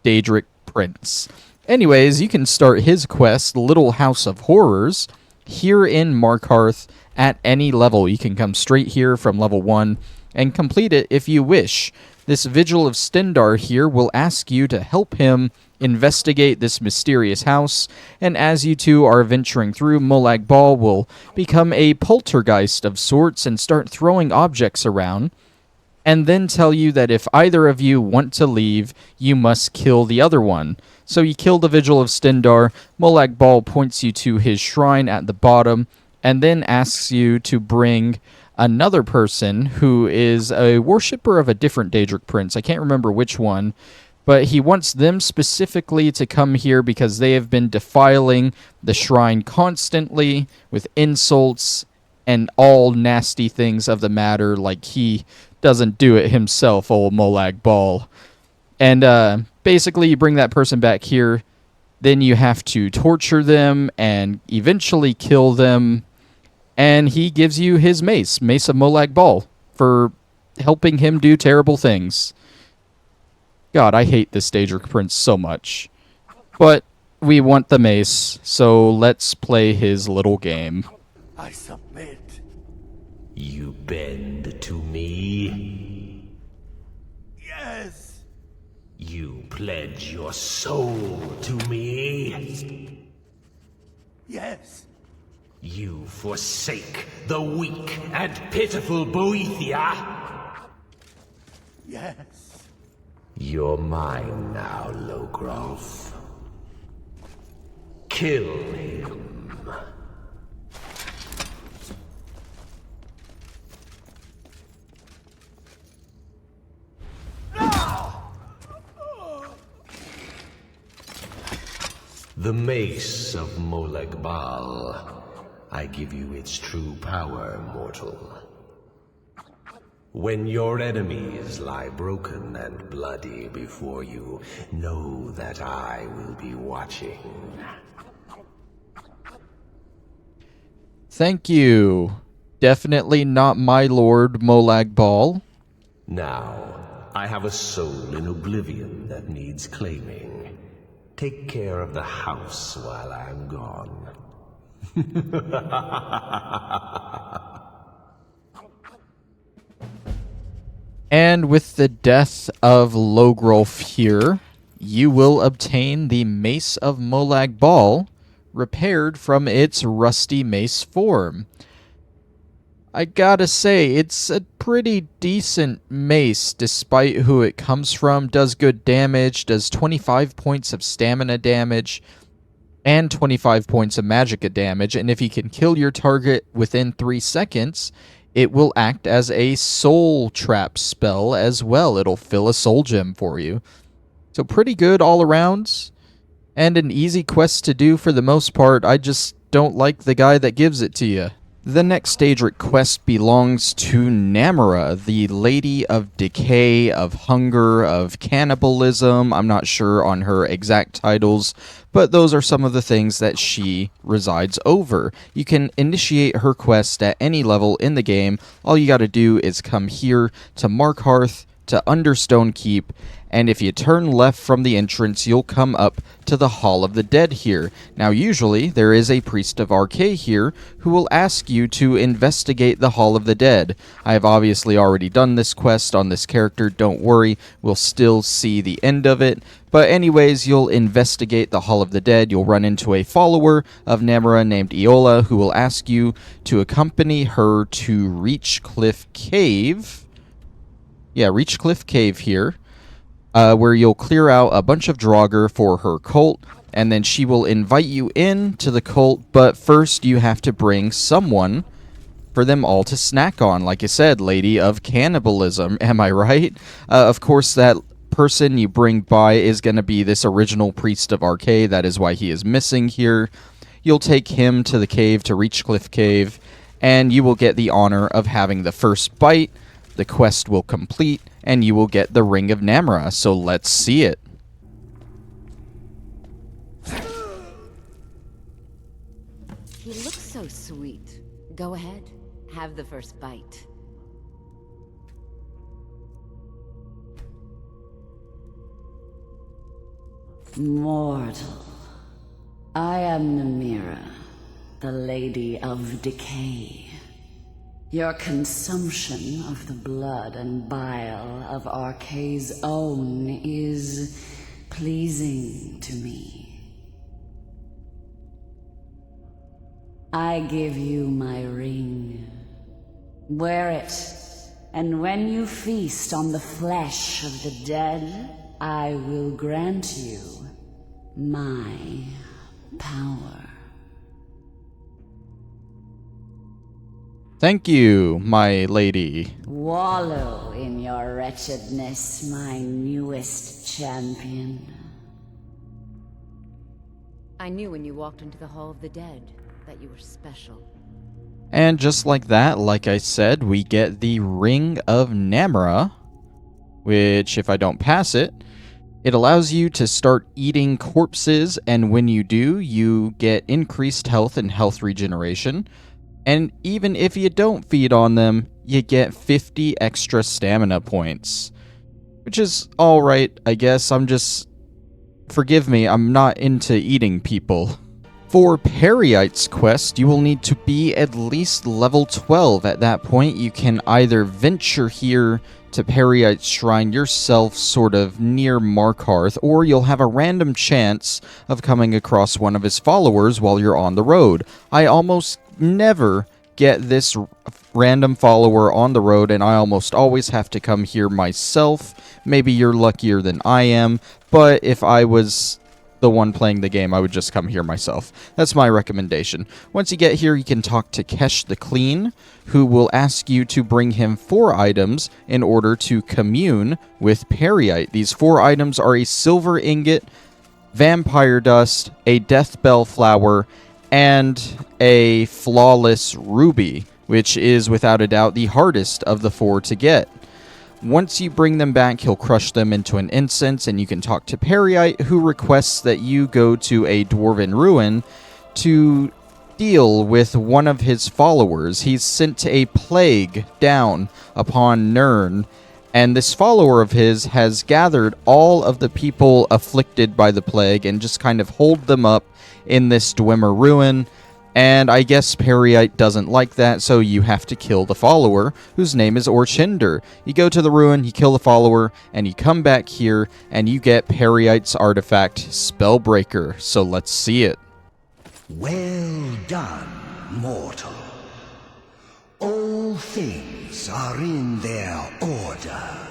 Speaker 1: Daedric prince. Anyways, you can start his quest, Little House of Horrors, here in Markarth at any level. You can come straight here from level 1 and complete it if you wish. This Vigil of Stendarr here will ask you to help him investigate this mysterious house, and as you two are venturing through, Molag Bal will become a poltergeist of sorts and start throwing objects around, and then tell you that if either of you want to leave, you must kill the other one. So you kill the Vigil of Stendarr, Molag Bal points you to his shrine at the bottom, and then asks you to bring another person who is a worshipper of a different Daedric prince. I can't remember which one, but he wants them specifically to come here because they have been defiling the shrine constantly with insults and all nasty things of the matter, like he doesn't do it himself, old Molag Bal. And basically you bring that person back here, then you have to torture them and eventually kill them, and he gives you his Mace of Molag Bal, for helping him do terrible things. God, I hate this Daedric prince so much. But we want the mace, so let's play his little game.
Speaker 7: I submit.
Speaker 10: You bend to me?
Speaker 7: Yes.
Speaker 10: You pledge your soul to me?
Speaker 7: Yes.
Speaker 10: You forsake the weak and pitiful Boethia?
Speaker 7: Yes.
Speaker 10: You're mine now, Logroth. Kill him. The Mace of Molag Bal. I give you its true power, mortal. When your enemies lie broken and bloody before you, know that I will be watching.
Speaker 1: Thank you. Definitely not my lord Molag Bal.
Speaker 10: Now, I have a soul in oblivion that needs claiming. Take care of the house while I'm gone.
Speaker 1: And with the death of Logroth here, you will obtain the Mace of Molag Bal, repaired from its rusty mace form. I gotta say, it's a pretty decent mace, despite who it comes from. Does good damage, does 25 points of stamina damage, and 25 points of magicka damage, and if you can kill your target within 3 seconds, it will act as a soul trap spell as well. It'll fill a soul gem for you. So pretty good all around, and an easy quest to do for the most part. I just don't like the guy that gives it to you. The next Daedric quest belongs to Namira, the Lady of Decay, of Hunger, of Cannibalism. I'm not sure on her exact titles, but those are some of the things that she resides over. You can initiate her quest at any level in the game. All you gotta do is come here to Markarth, to Understone Keep, and if you turn left from the entrance, you'll come up to the Hall of the Dead here. Now, usually, there is a Priest of Arkay here who will ask you to investigate the Hall of the Dead. I have obviously already done this quest on this character, don't worry, we'll still see the end of it. But anyways, you'll investigate the Hall of the Dead, you'll run into a follower of Namira named Eola who will ask you to accompany her to Reachcliff Cave. Yeah, Reachcliff Cave here. Where you'll clear out a bunch of Draugr for her cult, and then she will invite you in to the cult, but first you have to bring someone for them all to snack on. Like I said, Lady of Cannibalism, am I right? Of course, that person you bring by is going to be this original Priest of Arkay, that is why he is missing here. You'll take him to the cave, to Reachcliff Cave, and you will get the honor of having the first bite. The quest will complete, and you will get the Ring of Namira, so let's see it.
Speaker 11: He looks so sweet. Go ahead, have the first bite.
Speaker 3: Mortal, I am Namira, the Lady of Decay. Your consumption of the blood and bile of Arkay's own is pleasing to me. I give you my ring. Wear it, and when you feast on the flesh of the dead, I will grant you my power.
Speaker 1: Thank you, my lady.
Speaker 3: Wallow in your wretchedness, my newest champion.
Speaker 11: I knew when you walked into the Hall of the Dead that you were special.
Speaker 1: And just like that, like I said, we get the Ring of Namira, which, if I don't pass it, it allows you to start eating corpses, and when you do, you get increased health and health regeneration. And even if you don't feed on them, you get 50 extra stamina points. Which is alright, I guess. Forgive me, I'm not into eating people. For Peryite's quest, you will need to be at least level 12. At that point, you can either venture here to Peryite's Shrine yourself, sort of near Markarth, or you'll have a random chance of coming across one of his followers while you're on the road. I almost never get this random follower on the road, and I almost always have to come here myself. Maybe you're luckier than I am, but if I was the one playing the game, I would just come here myself. That's my recommendation. Once you get here, you can talk to Kesh the Clean, who will ask you to bring him 4 items in order to commune with Peryite. These 4 items are a silver ingot, vampire dust, a death bell flower, and a flawless ruby, which is without a doubt the hardest of the 4 to get. Once you bring them back, he'll crush them into an incense, and you can talk to Peryite, who requests that you go to a dwarven ruin to deal with one of his followers. He's sent a plague down upon Nirn, and this follower of his has gathered all of the people afflicted by the plague and just kind of hold them up in this Dwemer ruin. And I guess Peryite doesn't like that, so you have to kill the follower, whose name is Orchinder. You go to the ruin, you kill the follower, and you come back here, and you get Peryite's artifact, Spellbreaker. So let's see it.
Speaker 7: Well done, mortal. All things are in their order,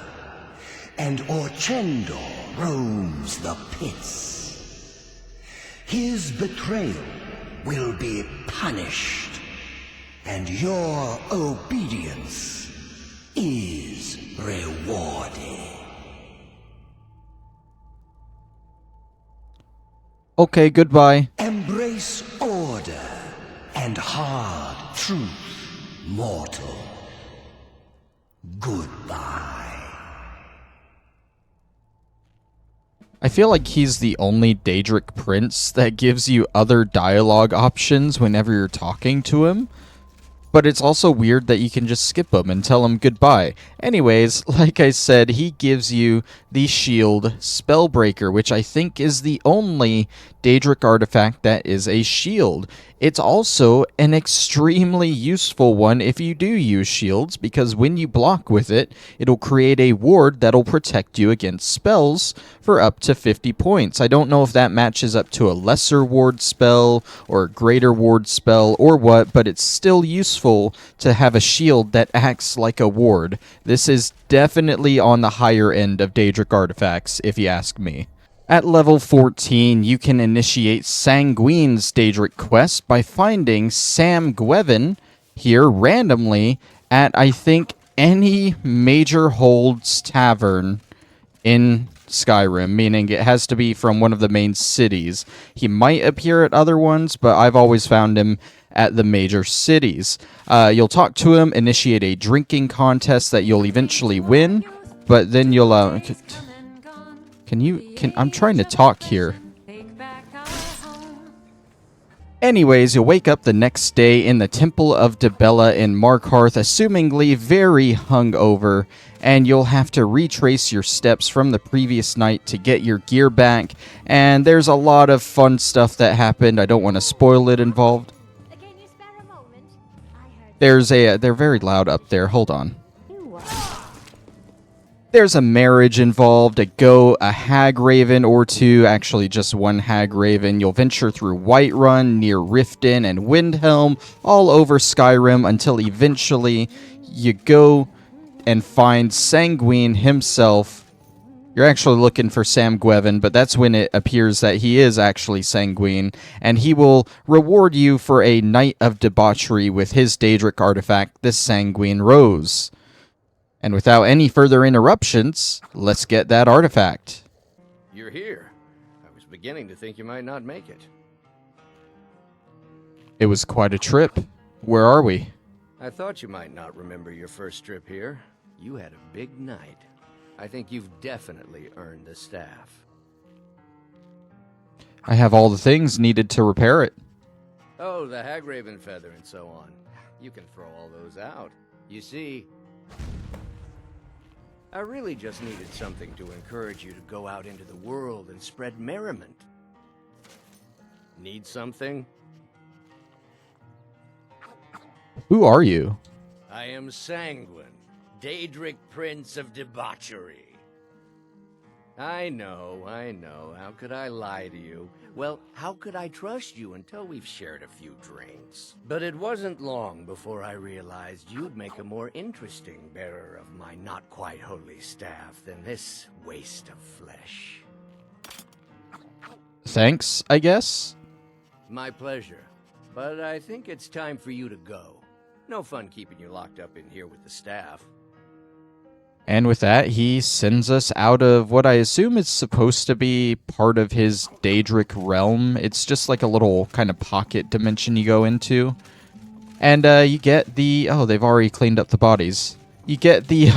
Speaker 7: and Orchinder roams the pits. His betrayal will be punished, and your obedience is rewarded.
Speaker 1: Okay, goodbye.
Speaker 7: Embrace order, and hard truth, mortal. Goodbye.
Speaker 1: I feel like he's the only Daedric prince that gives you other dialogue options whenever you're talking to him. But it's also weird that you can just skip him and tell him goodbye. Anyways, like I said, he gives you the shield Spellbreaker, which I think is the only Daedric artifact that is a shield. It's also an extremely useful one if you do use shields, because when you block with it, it'll create a ward that'll protect you against spells for up to 50 points. I don't know if that matches up to a lesser ward spell or a greater ward spell or what, but it's still useful to have a shield that acts like a ward. This is definitely on the higher end of Daedric artifacts, if you ask me. At level 14, you can initiate Sanguine's Daedric quest by finding Sam Gwevin here randomly at, I think, any major holds tavern in Skyrim, meaning it has to be from one of the main cities. He might appear at other ones, but I've always found him at the major cities. You'll talk to him, initiate a drinking contest that you'll eventually win, but then you'll... I'm trying to talk here. Anyways, you'll wake up the next day in the Temple of Dibella in Markarth, assumingly very hungover, and you'll have to retrace your steps from the previous night to get your gear back, and there's a lot of fun stuff that happened. I don't want to spoil it involved. They're very loud up there. Hold on. There's a marriage involved, a goat, a hag raven or two, actually just one hag raven. You'll venture through Whiterun, near Riften and Windhelm, all over Skyrim until eventually you go and find Sanguine himself. You're actually looking for Sam Gwevin, but that's when it appears that he is actually Sanguine, and he will reward you for a night of debauchery with his Daedric artifact, the Sanguine Rose. And without any further interruptions, let's get that artifact.
Speaker 12: You're here. I was beginning to think you might not make it.
Speaker 1: It was quite a trip. Where are we?
Speaker 12: I thought you might not remember your first trip here. You had a big night. I think you've definitely earned the staff.
Speaker 1: I have all the things needed to repair it.
Speaker 12: Oh, the Hagraven feather and so on. You can throw all those out. You see, I really just needed something to encourage you to go out into the world and spread merriment. Need something?
Speaker 1: Who are you?
Speaker 12: I am Sanguine, Daedric Prince of Debauchery. I know. How could I lie to you? Well, how could I trust you until we've shared a few drinks? But it wasn't long before I realized you'd make a more interesting bearer of my not-quite-holy staff than this waste of flesh.
Speaker 1: Thanks, I guess?
Speaker 12: My pleasure. But I think it's time for you to go. No fun keeping you locked up in here with the staff.
Speaker 1: And with that, he sends us out of what I assume is supposed to be part of his Daedric realm. It's just like a little kind of pocket dimension you go into. And you get the... Oh, they've already cleaned up the bodies. You get the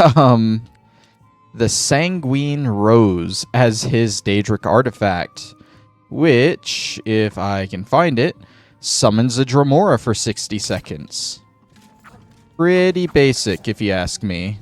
Speaker 1: Sanguine Rose as his Daedric artifact, which, if I can find it, summons a Dremora for 60 seconds. Pretty basic, if you ask me.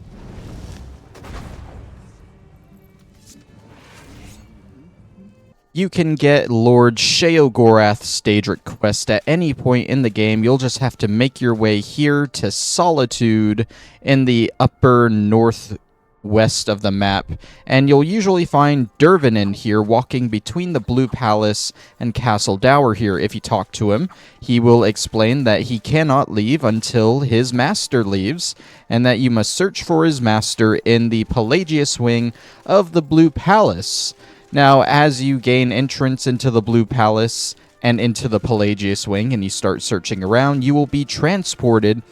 Speaker 1: You can get Lord Sheogorath's Daedric quest at any point in the game. You'll just have to make your way here to Solitude in the upper northwest of the map, and you'll usually find Dervinin here walking between the Blue Palace and Castle Dower here. If you talk to him, he will explain that he cannot leave until his master leaves, and that you must search for his master in the Pelagius wing of the Blue Palace. Now, as you gain entrance into the Blue Palace and into the Pelagius wing and you start searching around, you will be transported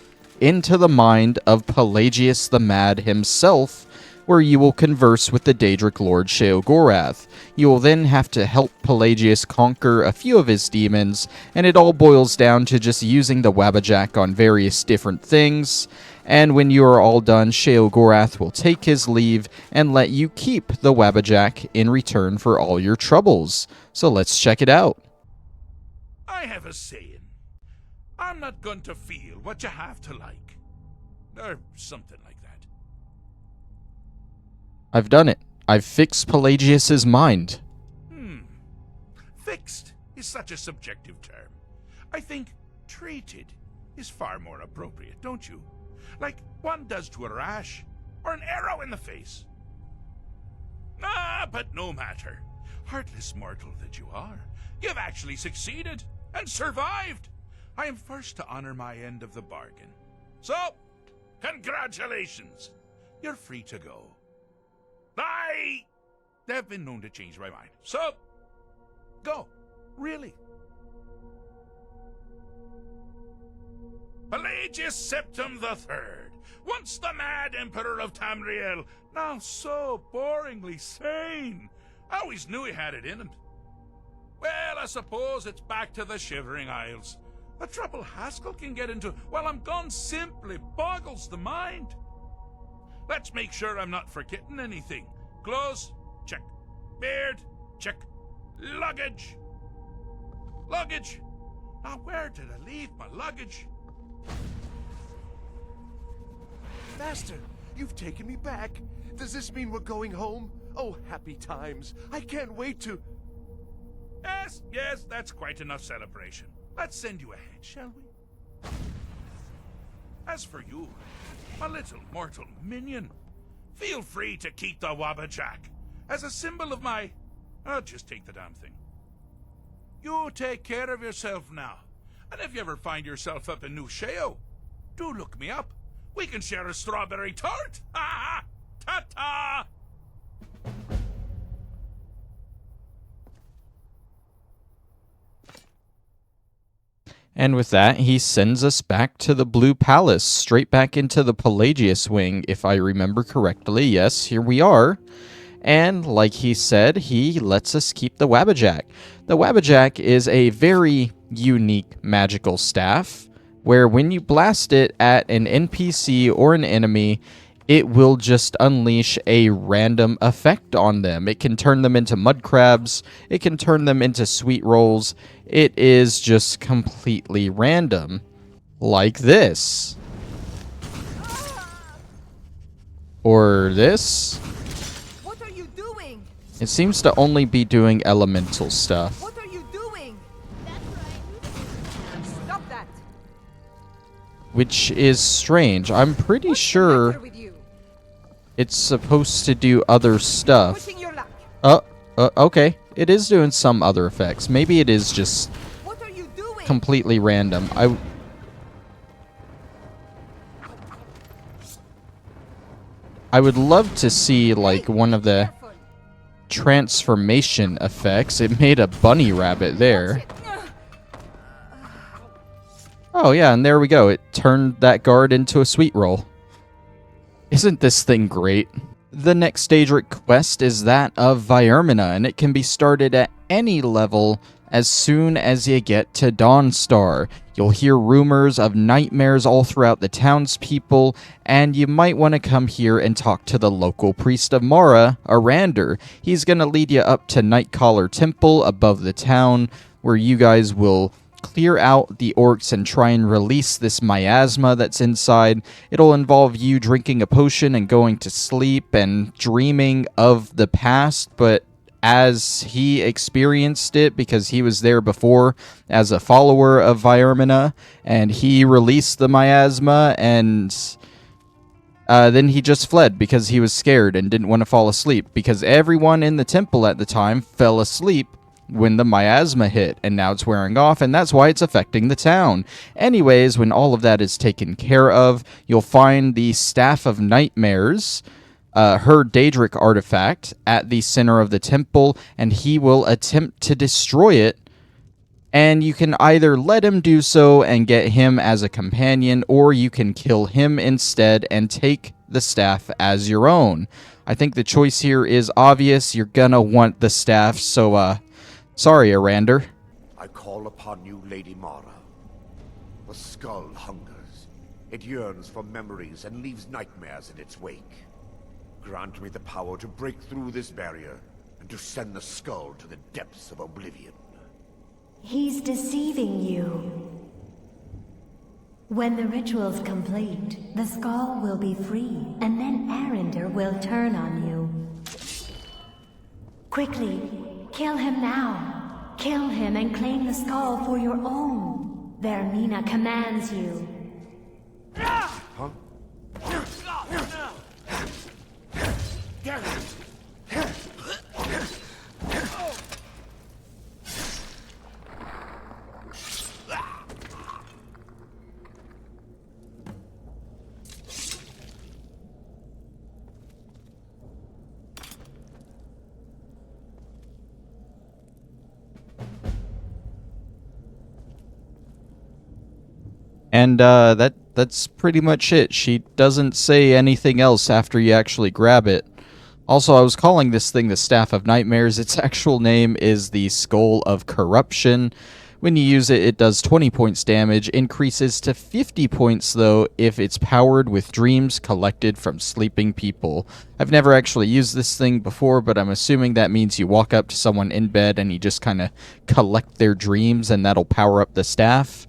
Speaker 1: into the mind of Pelagius the Mad himself, where you will converse with the Daedric Lord Sheogorath. You will then have to help Pelagius conquer a few of his demons, and it all boils down to just using the Wabbajack on various different things. And when you are all done, Sheogorath will take his leave and let you keep the Wabbajack in return for all your troubles. So let's check it out.
Speaker 13: I have a saying. I'm not going to feel what you have to like. Or something like that.
Speaker 1: I've done it. I've fixed Pelagius's mind.
Speaker 13: Fixed is such a subjective term. I think treated is far more appropriate, don't you? Like one does to a rash, or an arrow in the face. But no matter. Heartless mortal that you are, you've actually succeeded and survived. I am first to honor my end of the bargain. So, congratulations. You're free to go. I have been known to change my mind. So, go. Really. Pelagius Septim III, once the mad Emperor of Tamriel, now so boringly sane. I always knew he had it in him. Well, I suppose it's back to the Shivering Isles. The trouble Haskell can get into while I'm gone simply boggles the mind. Let's make sure I'm not forgetting anything. Clothes, check. Beard, check. Luggage. Luggage. Now where did I leave my luggage?
Speaker 14: Master, you've taken me back. Does this mean we're going home? Oh, happy times. I can't wait to...
Speaker 13: Yes, that's quite enough celebration. Let's send you ahead, shall we? As for you, my little mortal minion, feel free to keep the Wabbajack as a symbol of my... I'll just take the damn thing. You take care of yourself now. And if you ever find yourself up in New Sheo, do look me up. We can share a strawberry tart. Ha ha! Ta-ta!
Speaker 1: And with that, he sends us back to the Blue Palace, straight back into the Pelagius wing, if I remember correctly. Yes, here we are. And like he said, he lets us keep the Wabbajack. The Wabbajack is a very unique magical staff, where when you blast it at an NPC or an enemy, it will just unleash a random effect on them. It can turn them into mud crabs. It can turn them into sweet rolls. It is just completely random. Like this. Or this.
Speaker 15: What are you doing?
Speaker 1: It seems to only be doing elemental stuff.
Speaker 15: What are you doing? That's right. Stop that.
Speaker 1: Which is strange. I'm pretty sure it's supposed to do other stuff. Okay. It is doing some other effects. Maybe it is just completely random. I would love to see like one of the transformation effects. It made a bunny rabbit there. Oh yeah, and there we go. It turned that guard into a sweet roll. Isn't this thing great? The next Daedric quest is that of Viermina, and it can be started at any level as soon as you get to Dawnstar. You'll hear rumors of nightmares all throughout the townspeople, and you might want to come here and talk to the local priest of Mara, Arander. He's going to lead you up to Nightcaller Temple above the town, where you guys will clear out the orcs and try and release this miasma that's inside. It'll involve you drinking a potion and going to sleep and dreaming of the past, but as he experienced it, because he was there before as a follower of Viermina, and he released the miasma, and then he just fled because he was scared and didn't want to fall asleep, because everyone in the temple at the time fell asleep when the miasma hit, and now it's wearing off, and that's why it's affecting the town. Anyways, when all of that is taken care of, you'll find the Staff of Nightmares, her Daedric artifact, at the center of the temple, and he will attempt to destroy it, and you can either let him do so and get him as a companion, or you can kill him instead and take the staff as your own. I think the choice here is obvious. You're gonna want the staff, so, sorry, Arander.
Speaker 16: I call upon you, Lady Mara. The skull hungers. It yearns for memories and leaves nightmares in its wake. Grant me the power to break through this barrier and to send the skull to the depths of oblivion.
Speaker 17: He's deceiving you. When the ritual's complete, the skull will be free, and then Arander will turn on you. Quickly, kill him now. Kill him and claim the skull for your own. Vermina commands you.
Speaker 16: Huh?
Speaker 1: And that's pretty much it. She doesn't say anything else after you actually grab it. Also, I was calling this thing the Staff of Nightmares. Its actual name is the Skull of Corruption. When you use it, it does 20 points damage, increases to 50 points though if it's powered with dreams collected from sleeping people. I've never actually used this thing before, but I'm assuming that means you walk up to someone in bed and you just kind of collect their dreams and that'll power up the staff.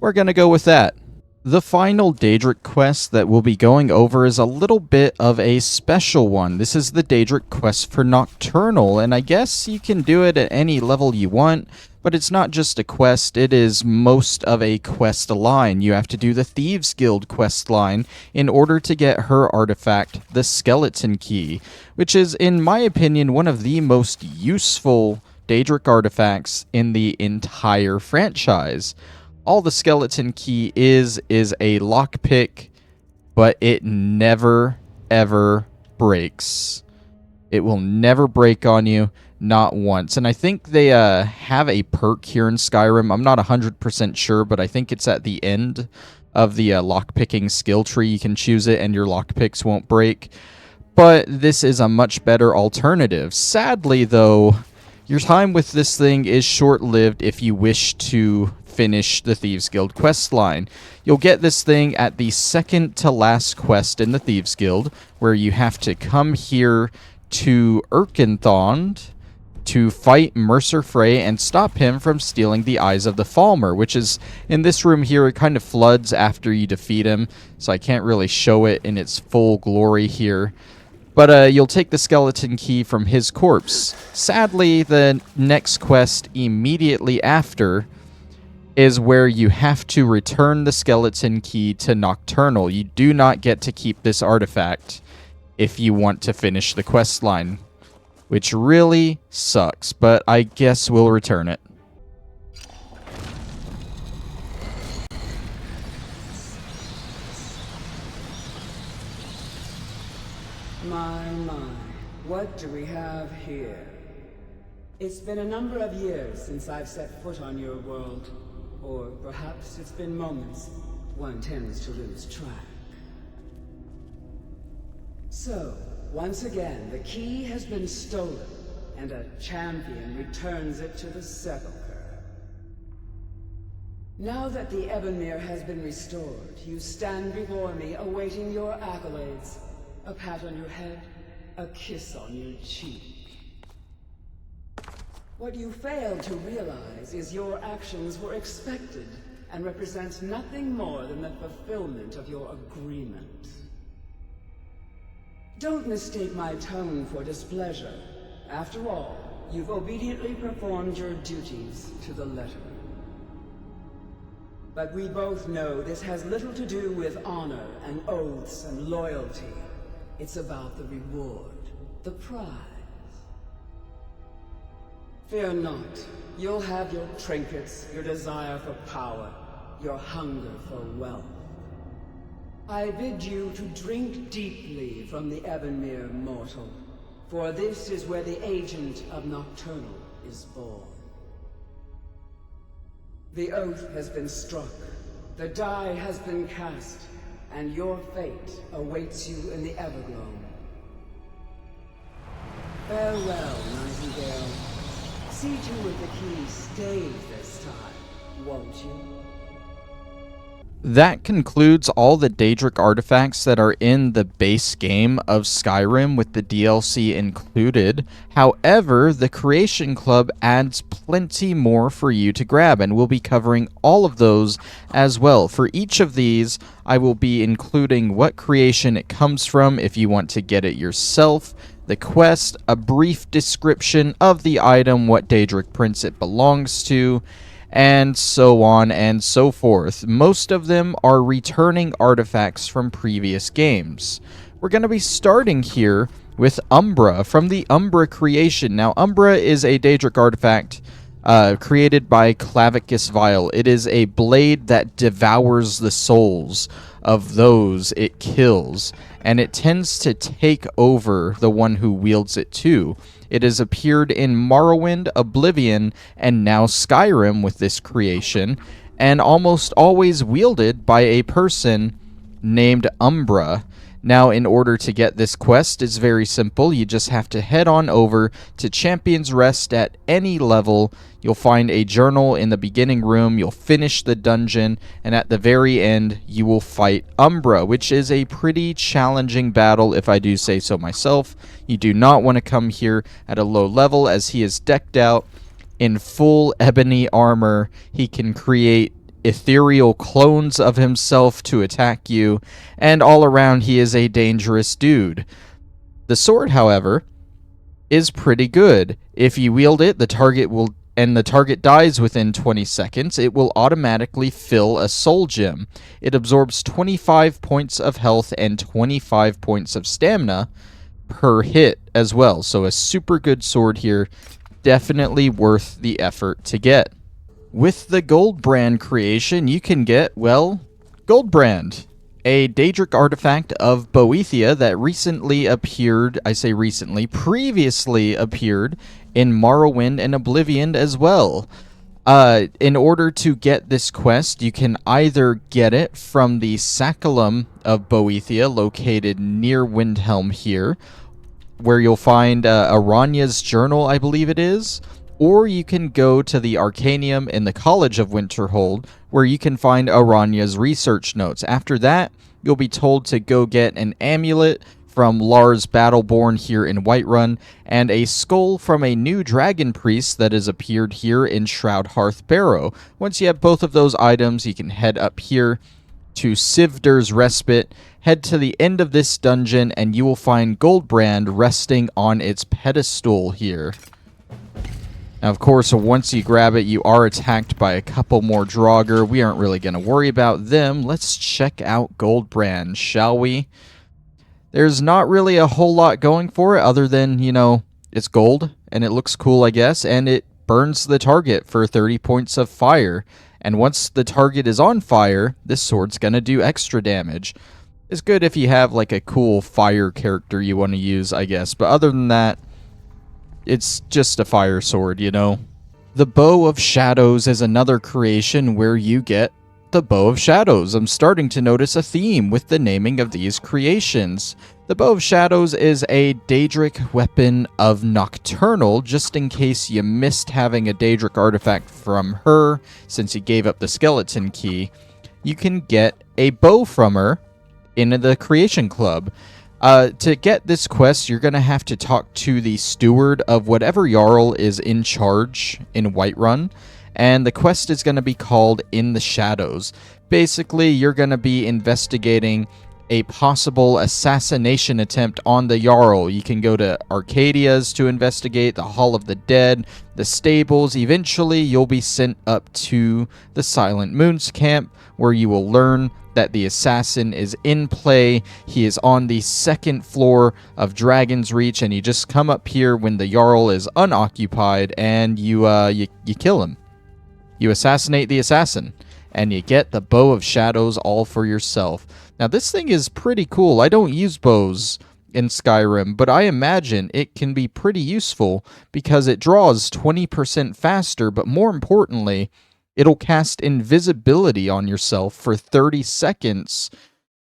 Speaker 1: We're gonna go with that. The final Daedric quest that we'll be going over is a little bit of a special one. This is the Daedric quest for Nocturnal, and I guess you can do it at any level you want, but it's not just a quest, it is most of a quest line. You have to do the Thieves Guild quest line in order to get her artifact, the Skeleton Key, which is, in my opinion, one of the most useful Daedric artifacts in the entire franchise. All the Skeleton Key is a lockpick, but it never, ever breaks. It will never break on you, not once. And I think they have a perk here in Skyrim. I'm not 100% sure, but I think it's at the end of the lockpicking skill tree. You can choose it and your lockpicks won't break. But this is a much better alternative. Sadly, though, your time with this thing is short-lived if you wish to finish the Thieves Guild quest line. You'll get this thing at the second to last quest in the Thieves Guild, where you have to come here to Erkenthond to fight Mercer Frey and stop him from stealing the Eyes of the Falmer, which is in this room here. It kind of floods after you defeat him, so I can't really show it in its full glory here. But you'll take the Skeleton Key from his corpse. Sadly, the next quest immediately after is where you have to return the Skeleton Key to Nocturnal. You do not get to keep this artifact if you want to finish the quest line, which really sucks, but I guess we'll return it.
Speaker 18: My, what do we have here? It's been a number of years since I've set foot on your world. Or perhaps it's been moments. One tends to lose track. So, once again, the key has been stolen, and a champion returns it to the sepulchre. Now that the Ebonmere has been restored, you stand before me awaiting your accolades. A pat on your head, a kiss on your cheek. What you fail to realize is your actions were expected and represent nothing more than the fulfillment of your agreement. Don't mistake my tone for displeasure. After all, you've obediently performed your duties to the letter. But we both know this has little to do with honor and oaths and loyalty. It's about the reward, the prize. Fear not. You'll have your trinkets, your desire for power, your hunger for wealth. I bid you to drink deeply from the Ebonmere mortal, for this is where the agent of Nocturnal is born. The oath has been struck, the die has been cast, and your fate awaits you in the Evergloam. Farewell, Nightingale. See to it the key stays this time, won't you?
Speaker 1: That concludes all the Daedric artifacts that are in the base game of Skyrim with the DLC included. However, the Creation Club adds plenty more for you to grab, and we'll be covering all of those as well. For each of these, I will be including what creation it comes from if you want to get it yourself, the quest, a brief description of the item, what Daedric prince it belongs to, and so on and so forth. Most of them are returning artifacts from previous games. We're going to be starting here with Umbra from the Umbra creation. Now, Umbra is a Daedric artifact created by Clavicus Vial. It is a blade that devours the souls of those it kills, and it tends to take over the one who wields it too. It has appeared in Morrowind, Oblivion, and now Skyrim with this creation, and almost always wielded by a person named Umbra. Now, in order to get this quest, it's very simple. You just have to head on over to Champion's Rest at any level. You'll find a journal in the beginning room. You'll finish the dungeon, and at the very end, you will fight Umbra, which is a pretty challenging battle, if I do say so myself. You do not want to come here at a low level, as he is decked out in full ebony armor. He can create ethereal clones of himself to attack you, and all around he is a dangerous dude. The sword, however, is pretty good. If you wield it, the target dies within 20 seconds, it will automatically fill a soul gem. It absorbs 25 points of health and 25 points of stamina per hit as well. So a super good sword here, definitely worth the effort to get. With the Goldbrand creation, you can get, well, Goldbrand, a Daedric artifact of Boethia that recently appeared, I say recently, previously appeared in Morrowind and Oblivion as well. In order to get this quest, you can either get it from the Sacculum of Boethia, located near Windhelm here, where you'll find Aranya's journal, I believe it is, or you can go to the Arcanium in the College of Winterhold, where you can find Aranya's research notes. After that, you'll be told to go get an amulet from Lars Battleborn here in Whiterun, and a skull from a new dragon priest that has appeared here in Shroudhearth Barrow. Once you have both of those items, you can head up here to Sivder's Respite, head to the end of this dungeon, and you will find Goldbrand resting on its pedestal here. Now, of course, once you grab it, you are attacked by a couple more Draugr. We aren't really going to worry about them. Let's check out Goldbrand, shall we? There's not really a whole lot going for it other than, you know, it's gold, and it looks cool, I guess, and it burns the target for 30 points of fire. And once the target is on fire, this sword's going to do extra damage. It's good if you have, like, a cool fire character you want to use, I guess. But other than that, it's just a fire sword, you know. The Bow of Shadows is another creation where you get the Bow of Shadows. I'm starting to notice a theme with the naming of these creations. The Bow of Shadows is a Daedric weapon of Nocturnal, just in case you missed having a Daedric artifact from her, since you gave up the skeleton key. You can get a bow from her in the Creation Club. To get this quest, you're going to have to talk to the steward of whatever Jarl is in charge in Whiterun, and the quest is going to be called In the Shadows. Basically, you're going to be investigating a possible assassination attempt on the Jarl. You can go to Arcadia's to investigate, the Hall of the Dead, the stables. Eventually, you'll be sent up to the Silent Moon's camp, where you will learn that the assassin is in play. He is on the second floor of Dragon's Reach, and you just come up here when the Jarl is unoccupied, and you kill him. You assassinate the assassin, and you get the Bow of Shadows all for yourself. Now, this thing is pretty cool. I don't use bows in Skyrim, but I imagine it can be pretty useful because it draws 20% faster, but more importantly, it'll cast invisibility on yourself for 30 seconds.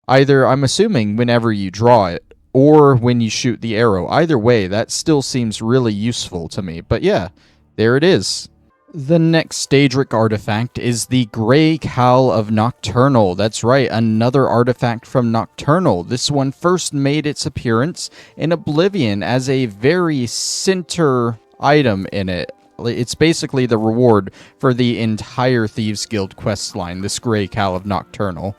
Speaker 1: Either, I'm assuming, whenever you draw it, or when you shoot the arrow. Either way, that still seems really useful to me. But yeah, there it is. The next Daedric artifact is the Grey Cowl of Nocturnal. That's right, another artifact from Nocturnal. This one first made its appearance in Oblivion as a very center item in it. It's basically the reward for the entire Thieves Guild questline, this Grey Cowl of Nocturnal.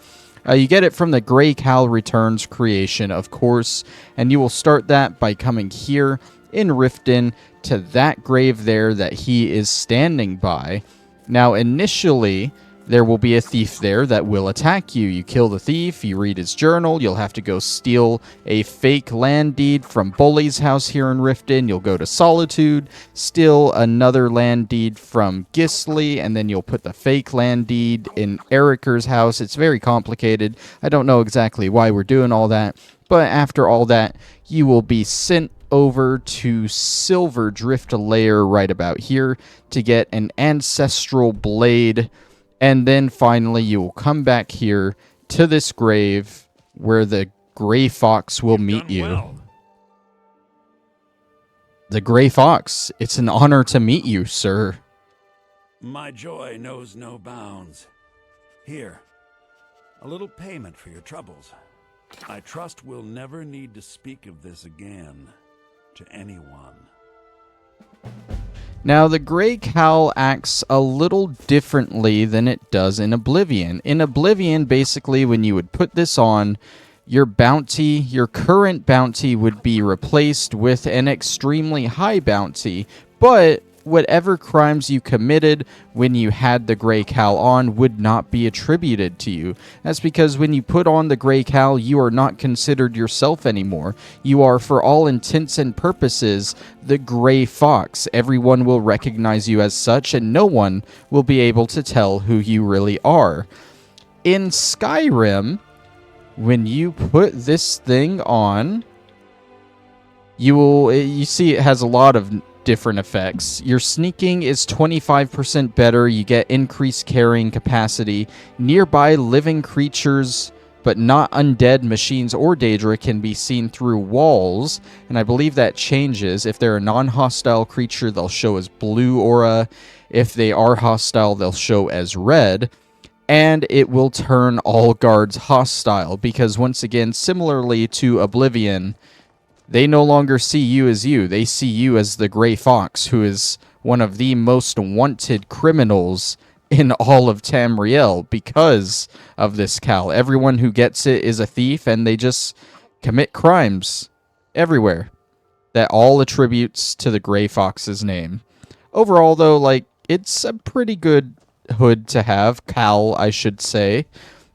Speaker 1: You get it from the Grey Cowl Returns creation, of course, and you will start that by coming here in Riften to that grave there that he is standing by. Now, initially, there will be a thief there that will attack you. You kill the thief, you read his journal, you'll have to go steal a fake land deed from Bully's house here in Riften, you'll go to Solitude, steal another land deed from Gisli, and then you'll put the fake land deed in Eriker's house. It's very complicated. I don't know exactly why we're doing all that, but after all that, you will be sent over to Silver Drift Lair right about here to get an Ancestral Blade. And then finally, you will come back here to this grave where the Grey Fox will meet you. Well. The Grey Fox, it's an honor to meet you, sir.
Speaker 19: My joy knows no bounds. Here, a little payment for your troubles. I trust we'll never need to speak of this again to anyone.
Speaker 1: Now, the Grey Cowl acts a little differently than it does in Oblivion. In Oblivion, basically, when you would put this on, your bounty, your current bounty would be replaced with an extremely high bounty, but whatever crimes you committed when you had the Grey Cowl on would not be attributed to you. That's because when you put on the Grey Cowl, you are not considered yourself anymore. You are, for all intents and purposes, the Grey Fox. Everyone will recognize you as such, and no one will be able to tell who you really are. In Skyrim, when you put this thing on, you see it has a lot of different effects. Your sneaking is 25% better. You get increased carrying capacity. Nearby living creatures, but not undead machines or Daedra, can be seen through walls, and I believe that changes. If they're a non-hostile creature, they'll show as blue aura. If they are hostile, they'll show as red. And it will turn all guards hostile, because once again, similarly to Oblivion, they no longer see you as you. They see you as the Grey Fox, who is one of the most wanted criminals in all of Tamriel because of this cowl. Everyone who gets it is a thief, and they just commit crimes everywhere. That all attributes to the Grey Fox's name. Overall, though, like, it's a pretty good hood to have. Cowl, I should say.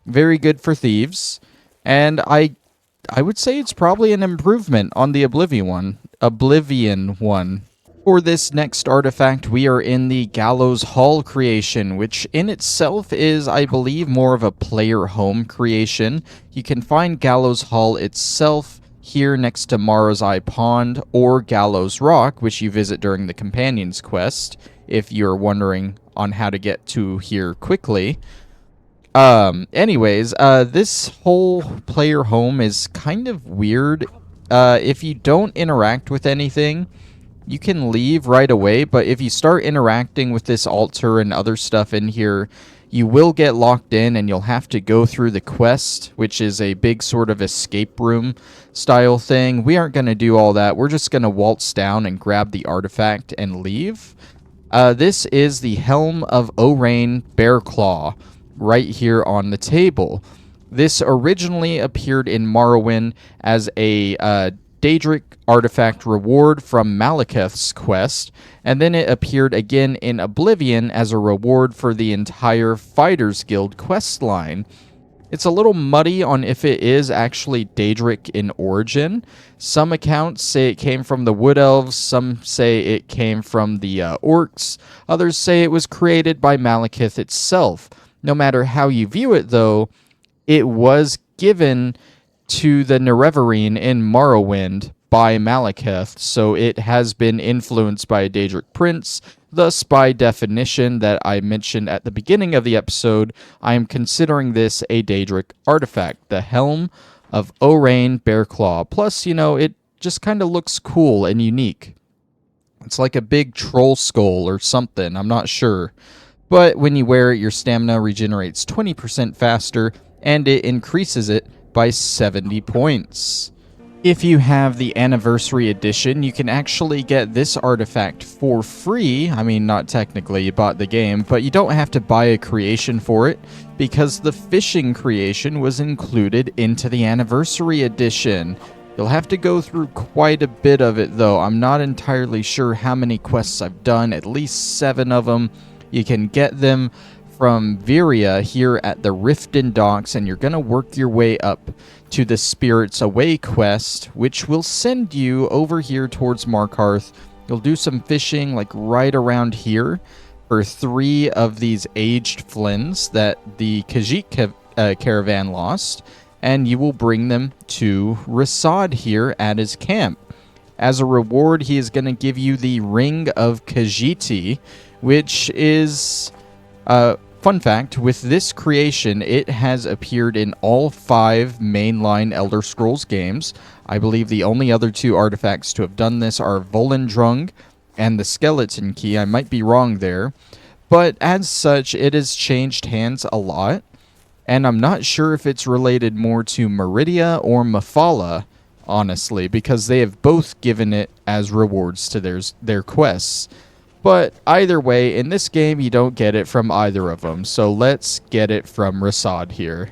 Speaker 1: Very good for thieves. And I would say it's probably an improvement on the Oblivion one. For this next artifact, we are in the Gallows Hall creation, which in itself is, I believe, more of a player home creation. You can find Gallows Hall itself here next to Mara's Eye Pond, or Gallows Rock, which you visit during the Companion's Quest, if you're wondering on how to get to here quickly. Anyways, this whole player home is kind of weird. If you don't interact with anything, you can leave right away, but if you start interacting with this altar and other stuff in here, you will get locked in and you'll have to go through the quest, which is a big sort of escape room style thing. We aren't going to do all that. We're just going to waltz down and grab the artifact and leave. This is the Helm of Oreyn Bearclaw, right here on the table. This originally appeared in Morrowind as a Daedric artifact reward from Malekith's quest, and then it appeared again in Oblivion as a reward for the entire Fighters Guild quest line. It's a little muddy on if it is actually Daedric in origin. Some accounts say it came from the Wood Elves, some say it came from the Orcs, others say it was created by Malekith itself. No matter how you view it, though, it was given to the Nerevarine in Morrowind by Malekith, so it has been influenced by a Daedric prince. Thus, by definition that I mentioned at the beginning of the episode, I am considering this a Daedric artifact. The Helm of Oreyn Bearclaw. Plus, you know, it just kind of looks cool and unique. It's like a big troll skull or something, I'm not sure. But when you wear it, your stamina regenerates 20% faster, and it increases it by 70 points. If you have the Anniversary Edition, you can actually get this artifact for free. I mean, not technically, you bought the game, but you don't have to buy a creation for it, because the fishing creation was included into the Anniversary Edition. You'll have to go through quite a bit of it, though. I'm not entirely sure how many quests I've done, at least 7 of them. You can get them from Viria here at the Riften Docks, and you're going to work your way up to the Spirits Away quest, which will send you over here towards Markarth. You'll do some fishing like right around here for 3 of these aged flins that the Khajiit caravan lost, and you will bring them to Rasad here at his camp. As a reward, he is going to give you the Ring of Khajiit, which is, fun fact, with this creation, it has appeared in all 5 mainline Elder Scrolls games. I believe the only other 2 artifacts to have done this are Volendrung and the Skeleton Key. I might be wrong there. But as such, it has changed hands a lot. And I'm not sure if it's related more to Meridia or Mafala, honestly, because they have both given it as rewards to their quests. But either way, in this game, you don't get it from either of them. So let's get it from Rasad here.